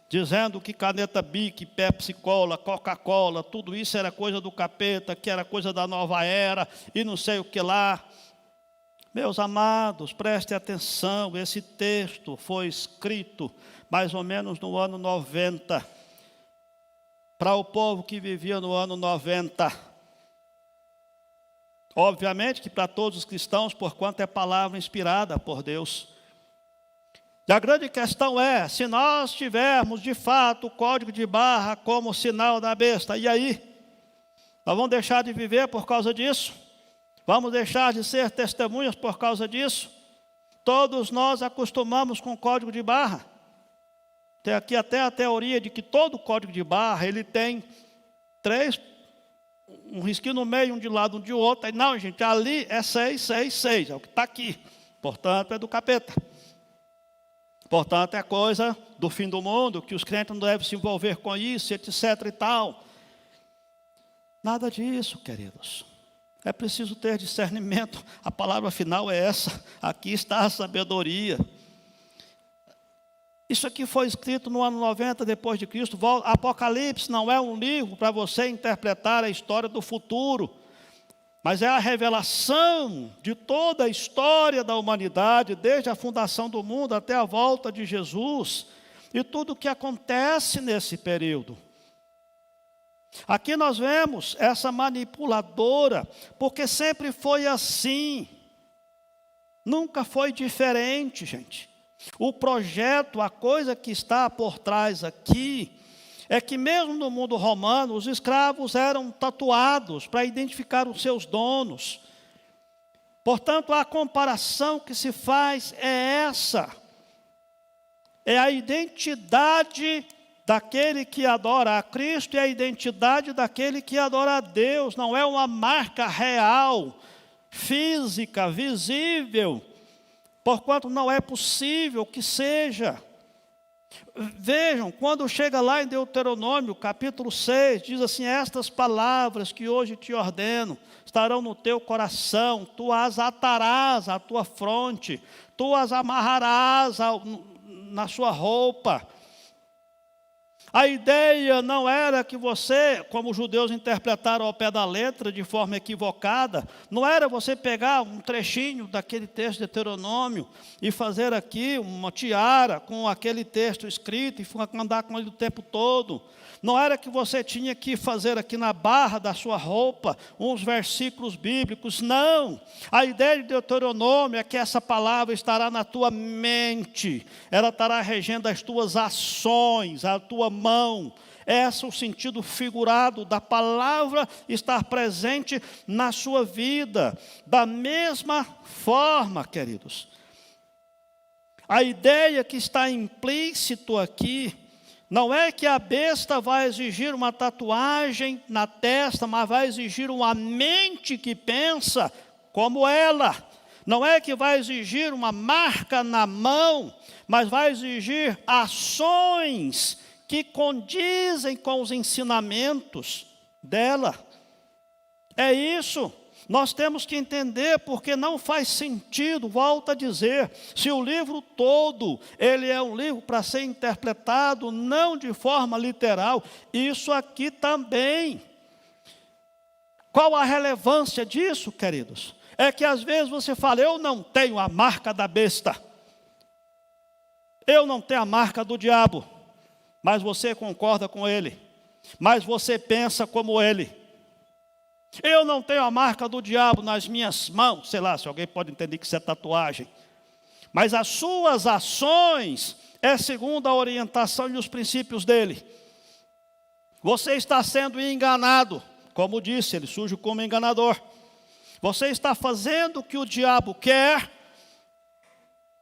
dizendo que caneta Bic, Pepsi Cola, Coca-Cola, tudo isso era coisa do capeta, que era coisa da nova era e não sei o que lá. Meus amados, prestem atenção, esse texto foi escrito mais ou menos no ano 90, para o povo que vivia no ano 90. Obviamente que para todos os cristãos, porquanto é palavra inspirada por Deus. E a grande questão é, se nós tivermos de fato o código de barra como sinal da besta, e aí? Nós vamos deixar de viver por causa disso? Vamos deixar de ser testemunhas por causa disso? Todos nós acostumamos com o código de barra. Tem aqui até a teoria de que todo código de barra, ele tem um risquinho no meio, um de lado, um de outro. Aí, não, gente, ali é 666, é o que está aqui. Portanto, é do capeta. Portanto, é coisa do fim do mundo, que os crentes não devem se envolver com isso, etc. e tal. Nada disso, queridos. É preciso ter discernimento. A palavra final é essa. Aqui está a sabedoria. Isso aqui foi escrito no ano 90 depois de Cristo. Apocalipse não é um livro para você interpretar a história do futuro, mas é a revelação de toda a história da humanidade, desde a fundação do mundo até a volta de Jesus, e tudo o que acontece nesse período. Aqui nós vemos essa manipuladora, porque sempre foi assim, nunca foi diferente, gente. O projeto, a coisa que está por trás aqui, é que mesmo no mundo romano, os escravos eram tatuados para identificar os seus donos. Portanto, a comparação que se faz é essa. É a identidade daquele que adora a Cristo e a identidade daquele que adora a Deus. Não é uma marca real, física, visível, porquanto não é possível que seja. Vejam, quando chega lá em Deuteronômio, capítulo 6, diz assim: estas palavras que hoje te ordeno, estarão no teu coração, tu as atarás à tua fronte, tu as amarrarás na sua roupa. A ideia não era que você, como os judeus interpretaram ao pé da letra, de forma equivocada, não era você pegar um trechinho daquele texto de Deuteronômio e fazer aqui uma tiara com aquele texto escrito e andar com ele o tempo todo. Não era que você tinha que fazer aqui na barra da sua roupa uns versículos bíblicos, não. A ideia de Deuteronômio é que essa palavra estará na tua mente, ela estará regendo as tuas ações, a tua mão. Esse é o sentido figurado da palavra estar presente na sua vida. Da mesma forma, queridos, a ideia que está implícito aqui, não é que a besta vai exigir uma tatuagem na testa, mas vai exigir uma mente que pensa como ela. Não é que vai exigir uma marca na mão, mas vai exigir ações que condizem com os ensinamentos dela. É isso. Nós temos que entender, porque não faz sentido, volto a dizer, se o livro todo, ele é um livro para ser interpretado, não de forma literal, isso aqui também. Qual a relevância disso, queridos? É que às vezes você fala: eu não tenho a marca da besta, eu não tenho a marca do diabo, mas você concorda com ele, mas você pensa como ele. Eu não tenho a marca do diabo nas minhas mãos, sei lá, se alguém pode entender que isso é tatuagem, mas as suas ações é segundo a orientação e os princípios dele. Você está sendo enganado, como disse, ele surge como enganador. Você está fazendo o que o diabo quer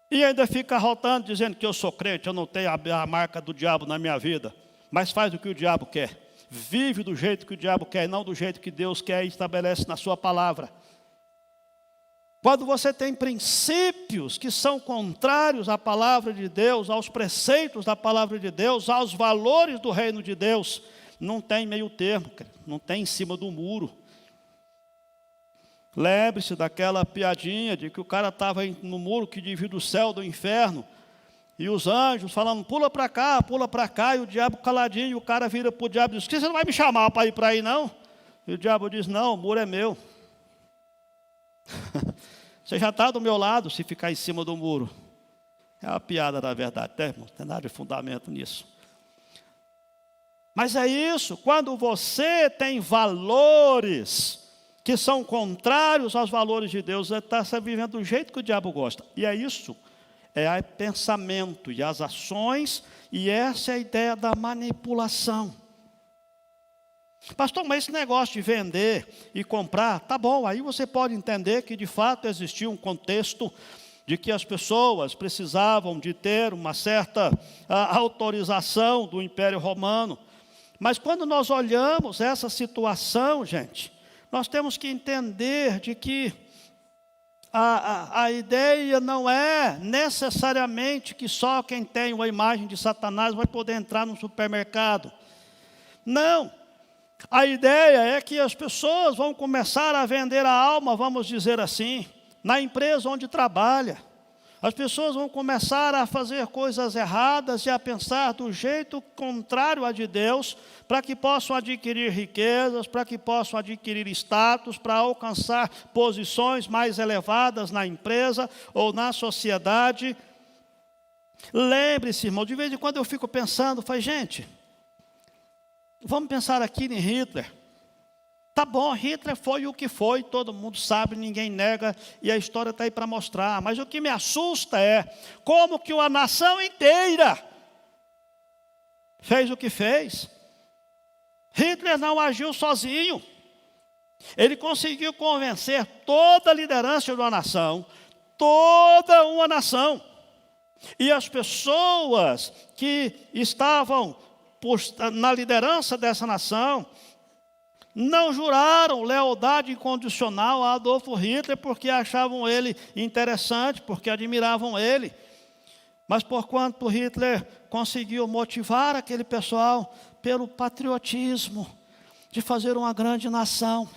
e ainda fica rotando dizendo que eu sou crente, eu não tenho a marca do diabo na minha vida, mas faz o que o diabo quer. Vive do jeito que o diabo quer, não do jeito que Deus quer e estabelece na sua palavra. Quando você tem princípios que são contrários à palavra de Deus, aos preceitos da palavra de Deus, aos valores do reino de Deus, não tem meio termo, não tem em cima do muro. Lembre-se daquela piadinha de que o cara estava no muro que divide o céu do inferno, E os anjos falando, pula para cá, e o diabo caladinho, e o cara vira para o diabo e diz, você não vai me chamar para ir para aí não? E o diabo diz, não, o muro é meu. Você já está do meu lado se ficar em cima do muro. É uma piada, na verdade, né, irmão? Não tem nada de fundamento nisso. Mas é isso, quando você tem valores que são contrários aos valores de Deus, você está vivendo do jeito que o diabo gosta. E é isso, é o pensamento e as ações, e essa é a ideia da manipulação. Pastor, mas esse negócio de vender e comprar, tá bom, aí você pode entender que de fato existia um contexto de que as pessoas precisavam de ter uma certa autorização do Império Romano. Mas quando nós olhamos essa situação, gente, nós temos que entender de que a ideia não é necessariamente que só quem tem uma imagem de Satanás vai poder entrar no supermercado. Não. A ideia é que as pessoas vão começar a vender a alma, vamos dizer assim, na empresa onde trabalha. As pessoas vão começar a fazer coisas erradas e a pensar do jeito contrário a de Deus, para que possam adquirir riquezas, para que possam adquirir status, para alcançar posições mais elevadas na empresa ou na sociedade. Lembre-se, irmão, de vez em quando eu fico pensando, gente, vamos pensar aqui em Hitler. Tá bom, Hitler foi o que foi, todo mundo sabe, ninguém nega, e a história está aí para mostrar. Mas o que me assusta é como que uma nação inteira fez o que fez. Hitler não agiu sozinho. Ele conseguiu convencer toda a liderança de uma nação, toda uma nação. E as pessoas que estavam na liderança dessa nação não juraram lealdade incondicional a Adolf Hitler porque achavam ele interessante, porque admiravam ele. Mas porquanto Hitler conseguiu motivar aquele pessoal pelo patriotismo de fazer uma grande nação.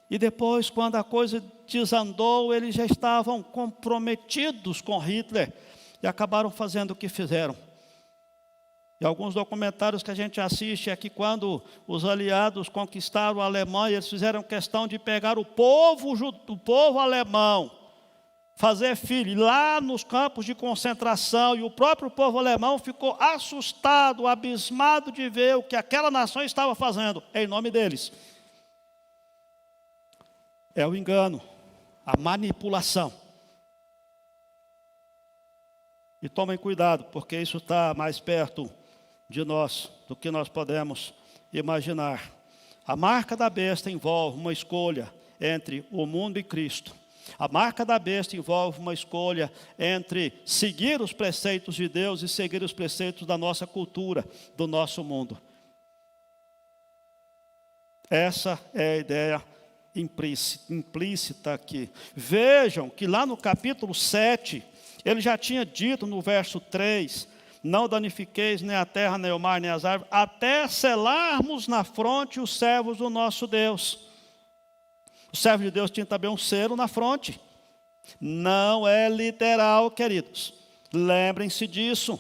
E depois, quando a coisa desandou, eles já estavam comprometidos com Hitler e acabaram fazendo o que fizeram. E alguns documentários que a gente assiste é que quando os aliados conquistaram a Alemanha, eles fizeram questão de pegar o povo alemão, fazer filho lá nos campos de concentração, e o próprio povo alemão ficou assustado, abismado de ver o que aquela nação estava fazendo, em nome deles. É o engano, a manipulação. E tomem cuidado, porque isso está mais perto de nós do que nós podemos imaginar. A marca da besta envolve uma escolha entre o mundo e Cristo. A marca da besta envolve uma escolha entre seguir os preceitos de Deus e seguir os preceitos da nossa cultura, do nosso mundo. Essa é a ideia implícita aqui. Vejam que lá no capítulo 7, ele já tinha dito no verso 3, não danifiqueis nem a terra, nem o mar, nem as árvores, até selarmos na fronte os servos do nosso Deus. O servo de Deus tinha também um selo na fronte. Não é literal, queridos. Lembrem-se disso.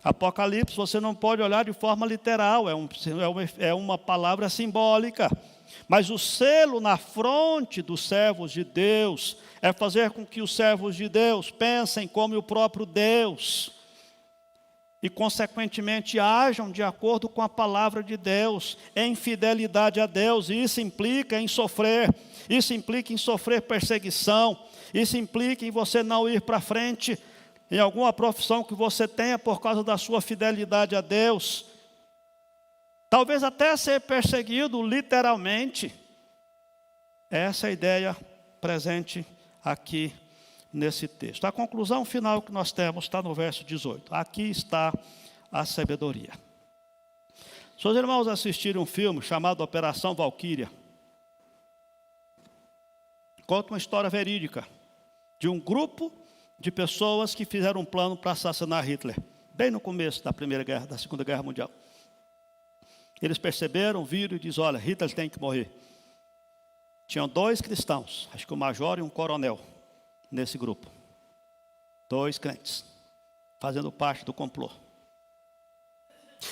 Apocalipse, você não pode olhar de forma literal, é uma palavra simbólica. Mas o selo na fronte dos servos de Deus é fazer com que os servos de Deus pensem como o próprio Deus e, consequentemente, ajam de acordo com a palavra de Deus, em fidelidade a Deus. E isso implica em sofrer, isso implica em sofrer perseguição, isso implica em você não ir para frente em alguma profissão que você tenha por causa da sua fidelidade a Deus. Talvez até ser perseguido literalmente. Essa é a ideia presente aqui nesse texto. A conclusão final que nós temos está no verso 18. Aqui está a sabedoria. Se os irmãos assistirem um filme chamado Operação Valquíria, conta uma história verídica de um grupo de pessoas que fizeram um plano para assassinar Hitler, bem no começo da Segunda Guerra Mundial. Eles perceberam, viram e disseram, olha, Hitler tem que morrer. Tinham 2 cristãos, acho que um major e um coronel, nesse grupo. 2 crentes. fazendo parte do complô.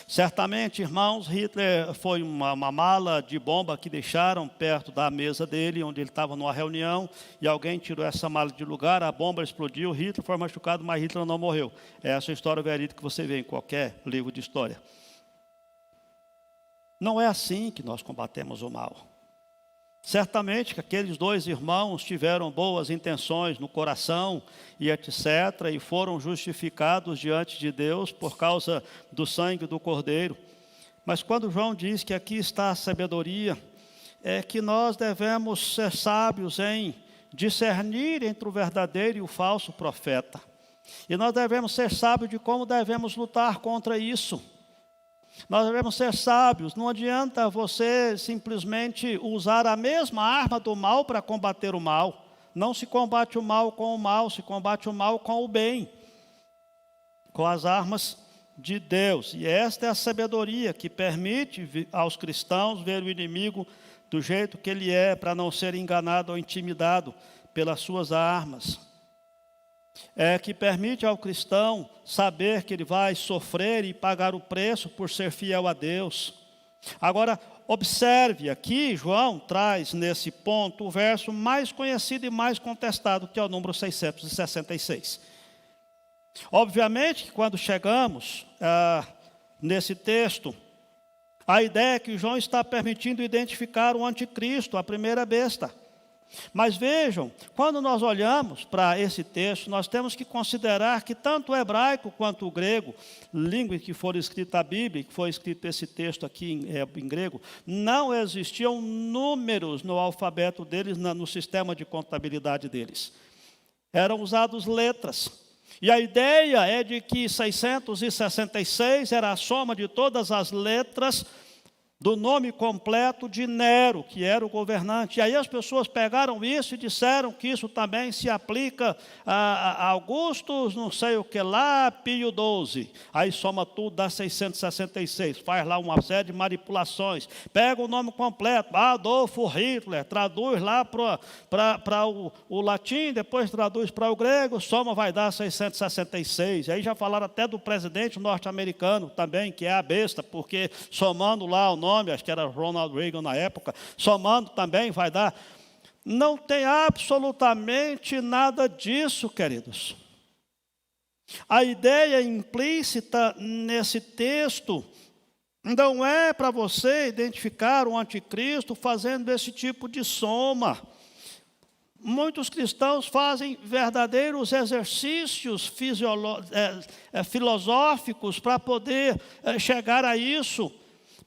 Certamente, irmãos, Hitler foi uma mala de bomba que deixaram perto da mesa dele, onde ele estava numa reunião, e alguém tirou essa mala de lugar, a bomba explodiu, Hitler foi machucado, mas Hitler não morreu. Essa é a história verídica que você vê em qualquer livro de história. Não é assim que nós combatemos o mal. Certamente que aqueles dois irmãos tiveram boas intenções no coração e etc. e foram justificados diante de Deus por causa do sangue do Cordeiro. Mas quando João diz que aqui está a sabedoria, é que nós devemos ser sábios em discernir entre o verdadeiro e o falso profeta. E nós devemos ser sábios de como devemos lutar contra isso. Nós devemos ser sábios, não adianta você simplesmente usar a mesma arma do mal para combater o mal. Não se combate o mal com o mal, se combate o mal com o bem, com as armas de Deus. E esta é a sabedoria que permite aos cristãos ver o inimigo do jeito que ele é, para não ser enganado ou intimidado pelas suas armas. É que permite ao cristão saber que ele vai sofrer e pagar o preço por ser fiel a Deus. Agora, observe aqui, João traz nesse ponto o verso mais conhecido e mais contestado, que é o número 666. Obviamente que quando chegamos nesse texto, a ideia é que João está permitindo identificar o anticristo, a primeira besta. Mas vejam, quando nós olhamos para esse texto, nós temos que considerar que tanto o hebraico quanto o grego, língua em que for escrita a Bíblia, que foi escrito esse texto aqui em grego, não existiam números no alfabeto deles, no sistema de contabilidade deles. Eram usadas letras. E a ideia é de que 666 era a soma de todas as letras do nome completo de Nero, que era o governante. E aí as pessoas pegaram isso e disseram que isso também se aplica a Augusto, não sei o que lá, Pio XII. Aí soma tudo, dá 666. Faz lá uma série de manipulações. Pega o nome completo, Adolfo Hitler, traduz lá para o latim, depois traduz para o grego, soma vai dar 666. Aí já falaram até do presidente norte-americano também, que é a besta, porque somando lá o nome, acho que era Ronald Reagan na época, somando também vai dar. Não tem absolutamente nada disso, queridos. A ideia implícita nesse texto não é para você identificar o anticristo fazendo esse tipo de soma. Muitos cristãos fazem verdadeiros exercícios filosóficos para poder chegar a isso.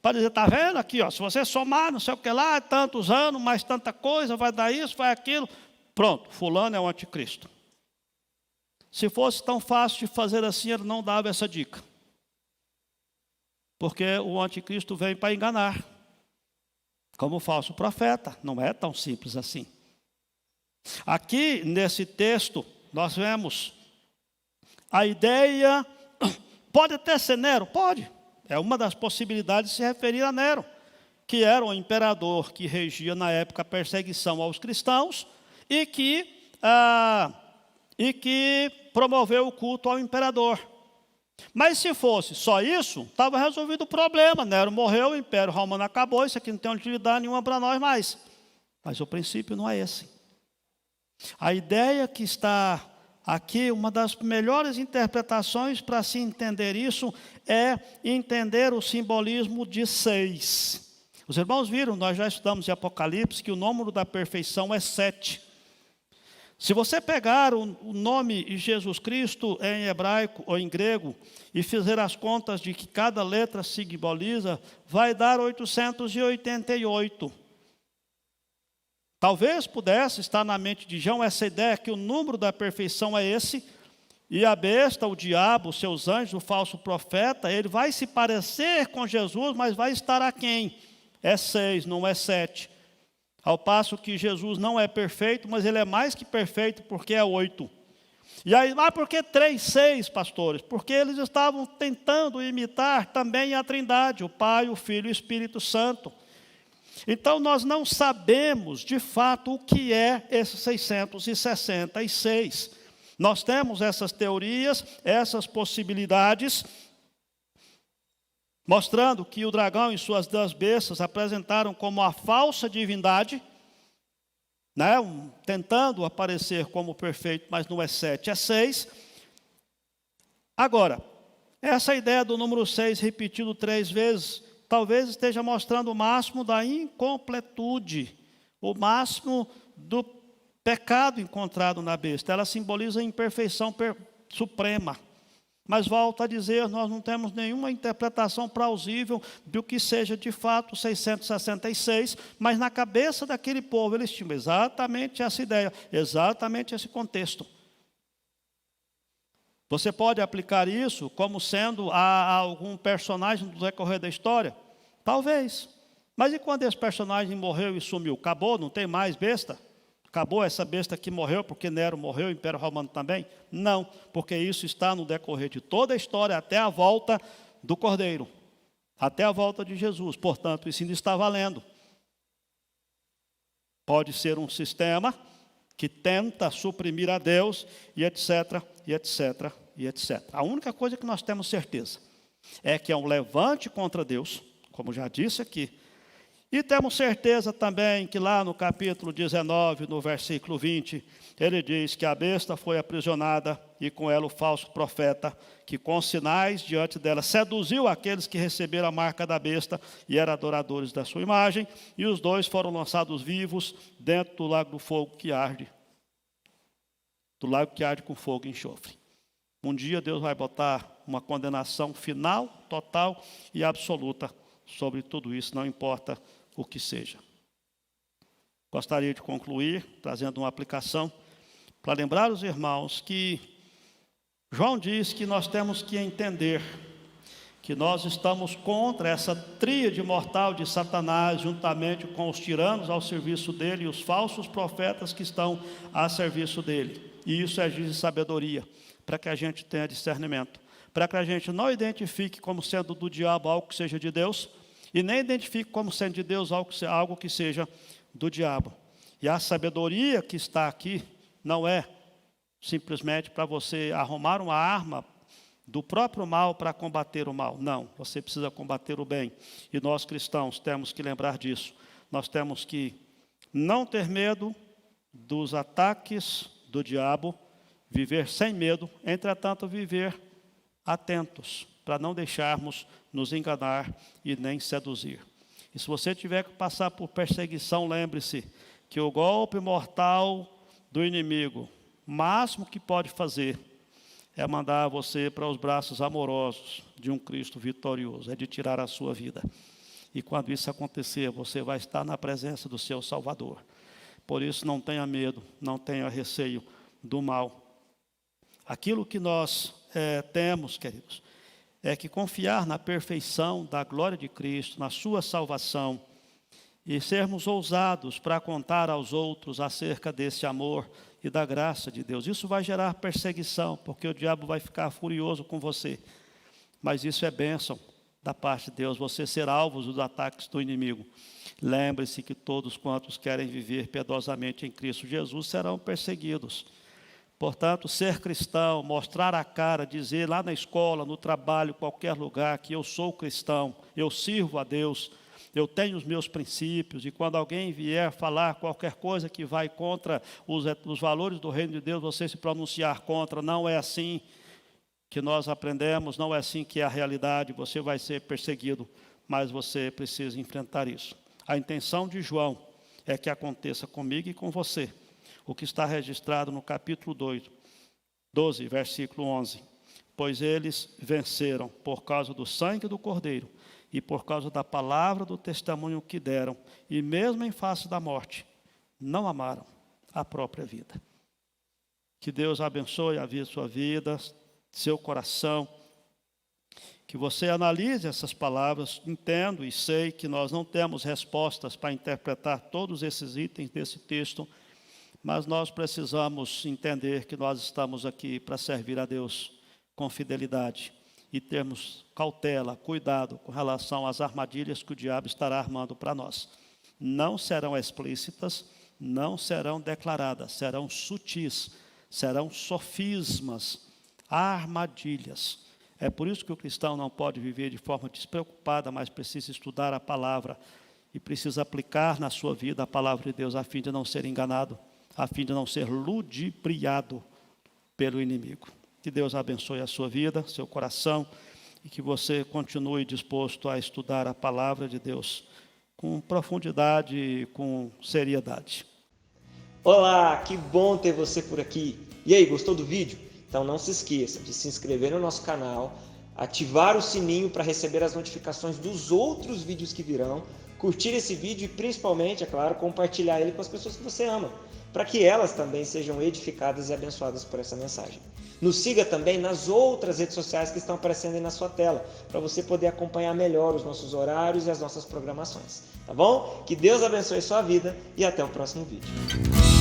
Para dizer, está vendo aqui, ó, se você somar não sei o que lá, tantos anos, mais tanta coisa, vai dar isso, vai aquilo. Pronto, fulano é o anticristo. Se fosse tão fácil de fazer assim, ele não dava essa dica. Porque o anticristo vem para enganar. Como o falso profeta, não é tão simples assim. Aqui, nesse texto, nós vemos a ideia, pode até ser Nero, pode. É uma das possibilidades de se referir a Nero, que era um imperador que regia na época a perseguição aos cristãos e que promoveu o culto ao imperador. Mas se fosse só isso, estava resolvido o problema. Nero morreu, o Império Romano acabou, isso aqui não tem utilidade nenhuma para nós mais. Mas o princípio não é esse. A ideia que está aqui, uma das melhores interpretações para se entender isso é entender o simbolismo de 6. Os irmãos viram, nós já estudamos em Apocalipse, que o número da perfeição é 7. Se você pegar o nome de Jesus Cristo em hebraico ou em grego e fizer as contas de que cada letra simboliza, vai dar 888. Talvez pudesse estar na mente de João essa ideia que o número da perfeição é esse, e a besta, o diabo, os seus anjos, o falso profeta, ele vai se parecer com Jesus, mas vai estar aquém. É 6, não é 7. Ao passo que Jesus não é perfeito, mas ele é mais que perfeito porque é 8. E aí, por que 3, 6, pastores? Porque eles estavam tentando imitar também a Trindade, o Pai, o Filho e o Espírito Santo. Então, nós não sabemos, de fato, o que é esse 666. Nós temos essas teorias, essas possibilidades, mostrando que o dragão e suas 10 bestas apresentaram como a falsa divindade, né? Tentando aparecer como perfeito, mas não é 7, é 6. Agora, essa ideia do número 6 repetido 3 vezes, talvez esteja mostrando o máximo da incompletude, o máximo do pecado encontrado na besta. Ela simboliza a imperfeição suprema. Mas volto a dizer, nós não temos nenhuma interpretação plausível do que seja de fato 666, mas na cabeça daquele povo eles tinham exatamente essa ideia, exatamente esse contexto. Você pode aplicar isso como sendo a algum personagem do decorrer da história? Talvez. Mas e quando esse personagem morreu e sumiu? Acabou? Não tem mais besta? Acabou essa besta que morreu porque Nero morreu, o Império Romano também? Não, porque isso está no decorrer de toda a história até a volta do Cordeiro, até a volta de Jesus. Portanto, isso ainda está valendo. Pode ser um sistema que tenta suprimir a Deus e etc, e etc, e etc. A única coisa que nós temos certeza é que é um levante contra Deus, como já disse aqui. E temos certeza também que lá no capítulo 19, no versículo 20, ele diz que a besta foi aprisionada e com ela o falso profeta, que com sinais diante dela seduziu aqueles que receberam a marca da besta e eram adoradores da sua imagem, e os dois foram lançados vivos dentro do lago do fogo que arde, do lago que arde com fogo e enxofre. Um dia Deus vai botar uma condenação final, total e absoluta sobre tudo isso, não importa o que seja. Gostaria de concluir trazendo uma aplicação para lembrar os irmãos que João diz que nós temos que entender que nós estamos contra essa tríade mortal de Satanás, juntamente com os tiranos ao serviço dele e os falsos profetas que estão a serviço dele. E isso é agir de sabedoria, para que a gente tenha discernimento, para que a gente não identifique como sendo do diabo algo que seja de Deus, e nem identifique como sendo de Deus algo que seja do diabo. E a sabedoria que está aqui não é simplesmente para você arrumar uma arma do próprio mal para combater o mal. Não, você precisa combater o bem. E nós cristãos temos que lembrar disso. Nós temos que não ter medo dos ataques do diabo, viver sem medo, entretanto viver atentos, para não deixarmos nos enganar e nem seduzir. E se você tiver que passar por perseguição, lembre-se que o golpe mortal do inimigo, o máximo que pode fazer é mandar você para os braços amorosos de um Cristo vitorioso, é de tirar a sua vida. E quando isso acontecer, você vai estar na presença do seu Salvador. Por isso, não tenha medo, não tenha receio do mal. Aquilo que nós temos, queridos, é que confiar na perfeição da glória de Cristo, na sua salvação, e sermos ousados para contar aos outros acerca desse amor e da graça de Deus. Isso vai gerar perseguição, porque o diabo vai ficar furioso com você. Mas isso é bênção da parte de Deus, você ser alvo dos ataques do inimigo. Lembre-se que todos quantos querem viver piedosamente em Cristo Jesus serão perseguidos. Portanto, ser cristão, mostrar a cara, dizer lá na escola, no trabalho, qualquer lugar, que eu sou cristão, eu sirvo a Deus, eu tenho os meus princípios, e quando alguém vier falar qualquer coisa que vai contra os valores do reino de Deus, você se pronunciar contra. Não é assim que nós aprendemos, não é assim que é a realidade. Você vai ser perseguido, mas você precisa enfrentar isso. A intenção de João é que aconteça comigo e com você o que está registrado no capítulo 12, versículo 11. Pois eles venceram por causa do sangue do Cordeiro e por causa da palavra do testemunho que deram, e mesmo em face da morte, não amaram a própria vida. Que Deus abençoe a sua vida, seu coração, que você analise essas palavras. Entendo e sei que nós não temos respostas para interpretar todos esses itens desse texto, mas nós precisamos entender que nós estamos aqui para servir a Deus com fidelidade e termos cautela, cuidado com relação às armadilhas que o diabo estará armando para nós. Não serão explícitas, não serão declaradas, serão sutis, serão sofismas, armadilhas. É por isso que o cristão não pode viver de forma despreocupada, mas precisa estudar a palavra e precisa aplicar na sua vida a palavra de Deus, a fim de não ser enganado, a fim de não ser ludibriado pelo inimigo. Que Deus abençoe a sua vida, seu coração, e que você continue disposto a estudar a palavra de Deus com profundidade e com seriedade. Olá, que bom ter você por aqui. E aí, gostou do vídeo? Então não se esqueça de se inscrever no nosso canal, ativar o sininho para receber as notificações dos outros vídeos que virão, curtir esse vídeo e principalmente, é claro, compartilhar ele com as pessoas que você ama, para que elas também sejam edificadas e abençoadas por essa mensagem. Nos siga também nas outras redes sociais que estão aparecendo aí na sua tela, para você poder acompanhar melhor os nossos horários e as nossas programações. Tá bom? Que Deus abençoe sua vida e até o próximo vídeo.